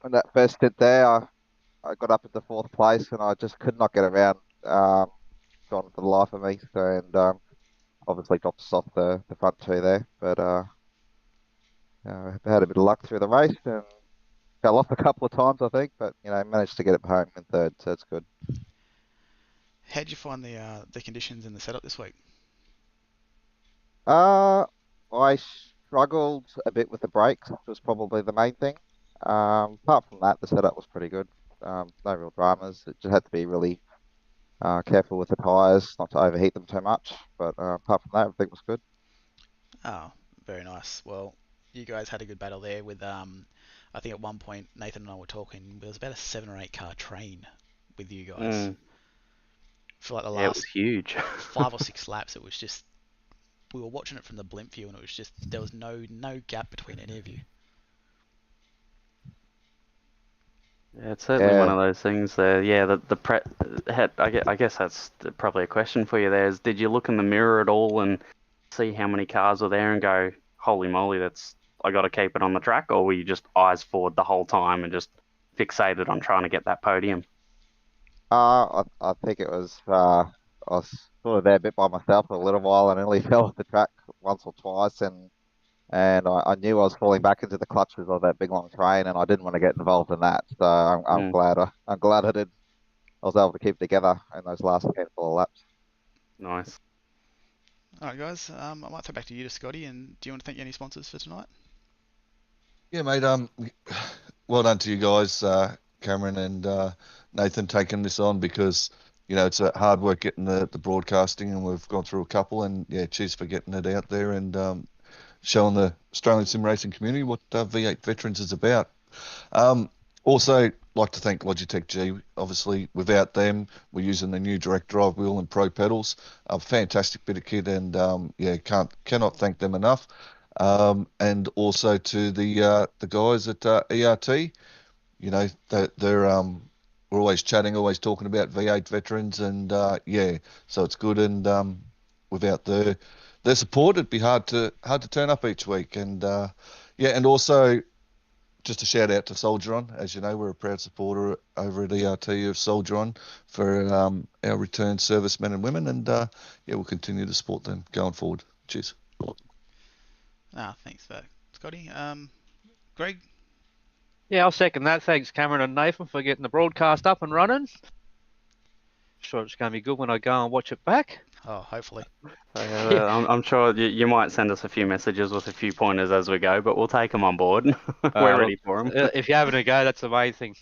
in that first stint there. I got up into fourth place and I just could not get around. Gone for the life of me. So, and obviously dropped us off the front two there. But I had a bit of luck through the race and fell off a couple of times, I think. But managed to get it home in third, so it's good. How did you find the conditions in the setup this week? I struggled a bit with the brakes, which was probably the main thing. Apart from that, the setup was pretty good. No real dramas. It just had to be really careful with the tyres, not to overheat them too much. But apart from that, everything was good. Oh, very nice. Well, you guys had a good battle there with I think at one point Nathan and I were talking. There was about a 7 or 8 car train with you guys for like the Yeah, it was last huge. 5 or 6 laps. It was just we were watching it from the blimp view, and it was just there was no gap between any of you. Yeah, it's certainly one Yeah. of those things there. Yeah, I guess that's probably a question for you there is, did you look in the mirror at all and see how many cars were there and go, holy moly, I got to keep it on the track? Or were you just eyes forward the whole time and just fixated on trying to get that podium? I think it was I was sort of there a bit by myself for a little while and nearly fell off the track once or twice, and I knew I was falling back into the clutches of that big long train, and I didn't want to get involved in that. So I'm Mm, glad I'm glad I did. I was able to keep it together in those last handful of laps. nice. All right, guys. I might throw back to you, to Scotty. And do you want to thank any sponsors for tonight? Yeah, mate. Well done to you guys, Cameron and Nathan, taking this on, because it's a hard work getting the broadcasting, and we've gone through a couple. And yeah, cheers for getting it out there and showing the Australian sim racing community what V8 Veterans is about. Also, like to thank Logitech G. Obviously, without them, we're using the new direct drive wheel and pro pedals. A fantastic bit of kit, and yeah, cannot thank them enough. And also to the guys at ERT. We're always chatting, always talking about V8 Veterans, and yeah, so it's good. And without their support, it'd be hard to turn up each week. And yeah, and also just a shout out to Soldier On. As you know, we're a proud supporter over at ERT of Soldier On for our returned servicemen and women, and yeah, we'll continue to support them going forward. Cheers. Thanks for that, Scotty. Greg. Yeah, I'll second that. Thanks, Cameron and Nathan, for getting the broadcast up and running. Sure, it's going to be good when I go and watch it back. Oh, hopefully. So, yeah, I'm sure you might send us a few messages with a few pointers as we go, but we'll take them on board. We're ready for them. If you're having a go, that's the main thing.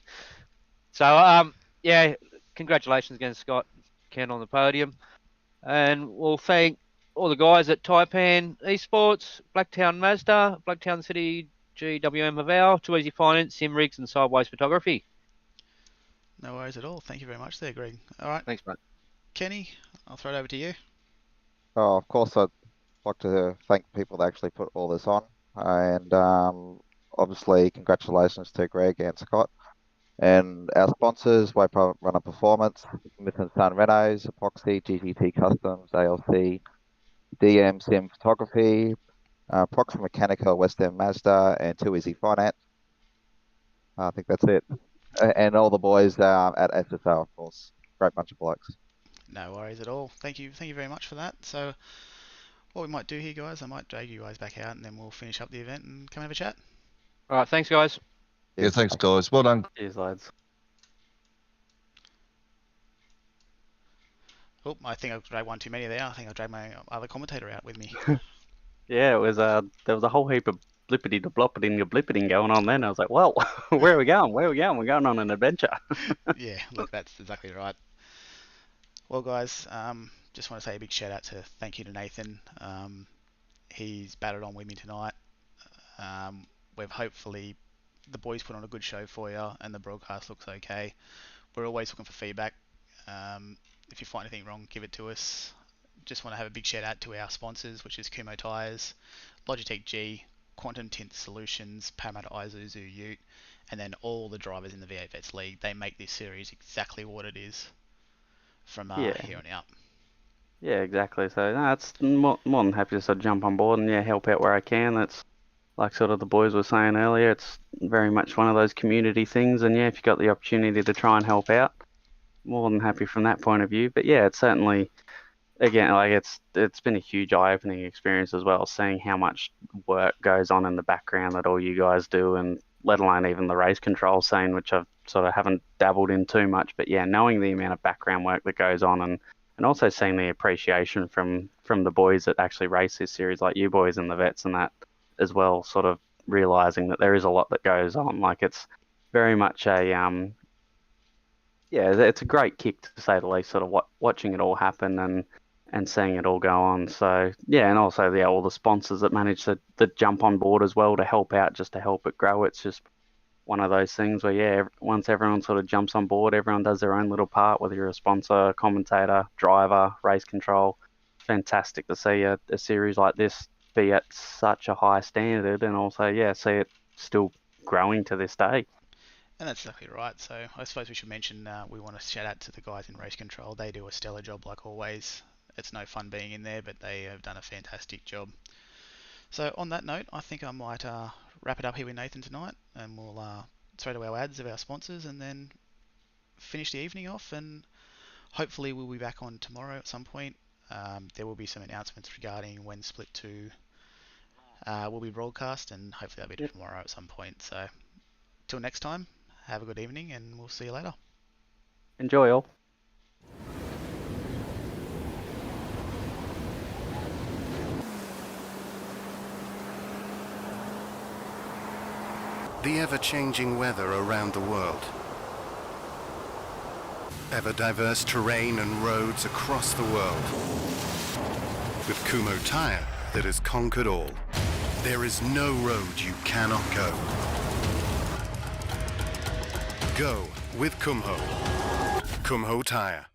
So, yeah, congratulations again, Scott, Ken on the podium. And we'll thank all the guys at Taipan Esports, Blacktown Mazda, Blacktown City GWM Haval, Too Easy Finance, Sim Rigs, and Sideways Photography. No worries at all. Thank you very much there, Greg. All right. Thanks, mate. Kenny, I'll throw it over to you. Oh, of course, I'd like to thank the people that actually put all this on, and obviously congratulations to Greg and Scott. And our sponsors, Waypo Runner Performance, Smith & Son Renos, Epoxy, GGT Customs, ALC, DM Sim Photography, Proxima Mechanical, West End Mazda, and Too Easy Finance. I think that's it. And all the boys at SSO, of course. Great bunch of blokes. No worries at all. Thank you very much for that. So, what we might do here, guys, I might drag you guys back out, and then we'll finish up the event and come have a chat. All right, thanks, guys. Yeah, thanks, guys. Well done. Cheers, lads. Oh, I think I've dragged one too many there. I think I'll drag my other commentator out with me. Yeah, it was there was a whole heap of blippity da bloppity blippity going on then. I was like, well, where are we going? Where are we going? We're going on an adventure. Yeah, look, that's exactly right. Well, guys, just want to say a big shout out thank you to Nathan. He's battled on with me tonight. We've hopefully the boys put on a good show for you, and the broadcast looks okay. We're always looking for feedback. If you find anything wrong, give it to us. Just want to have a big shout out to our sponsors, which is Kumho Tyres, Logitech G, Quantum Tint Solutions, Parramatta Isuzu Ute, and then all the drivers in the V8 Vets League. They make this series exactly what it is from Yeah. here on out. Yeah, exactly. So no, it's more than happy to sort of jump on board and yeah, help out where I can. That's like sort of the boys were saying earlier. It's very much one of those community things, and yeah, if you've got the opportunity to try and help out, more than happy from that point of view. But yeah, it's certainly again like it's been a huge eye-opening experience as well, seeing how much work goes on in the background that all you guys do, and let alone even the race control scene, which I've sort of haven't dabbled in too much. But yeah, knowing the amount of background work that goes on, and also seeing the appreciation from the boys that actually race this series, like you boys and the vets and that as well, sort of realizing that there is a lot that goes on. Like it's very much yeah, it's a great kick to say the least. Sort of watching it all happen and seeing it all go on. So yeah, and also all the sponsors that manage to jump on board as well to help out, just to help it grow. It's just one of those things where once everyone sort of jumps on board, everyone does their own little part. Whether you're a sponsor, commentator, driver, race control, fantastic to see a series like this be at such a high standard, and also see it still growing to this day. And that's exactly right. So I suppose we should mention we want to shout out to the guys in race control. They do a stellar job like always. It's no fun being in there, but they have done a fantastic job. So on that note, I think I might wrap it up here with Nathan tonight, and we'll throw to our ads of our sponsors, and then finish the evening off. And hopefully we'll be back on tomorrow at some point. There will be some announcements regarding when Split 2 will be broadcast, and hopefully that'll be tomorrow at some point. So till next time, have a good evening, and we'll see you later. Enjoy all. The ever-changing weather around the world. Ever-diverse terrain and roads across the world. With Kumho Tyre that has conquered all. There is no road you cannot go. Go with Kumho. Kumho Tyre.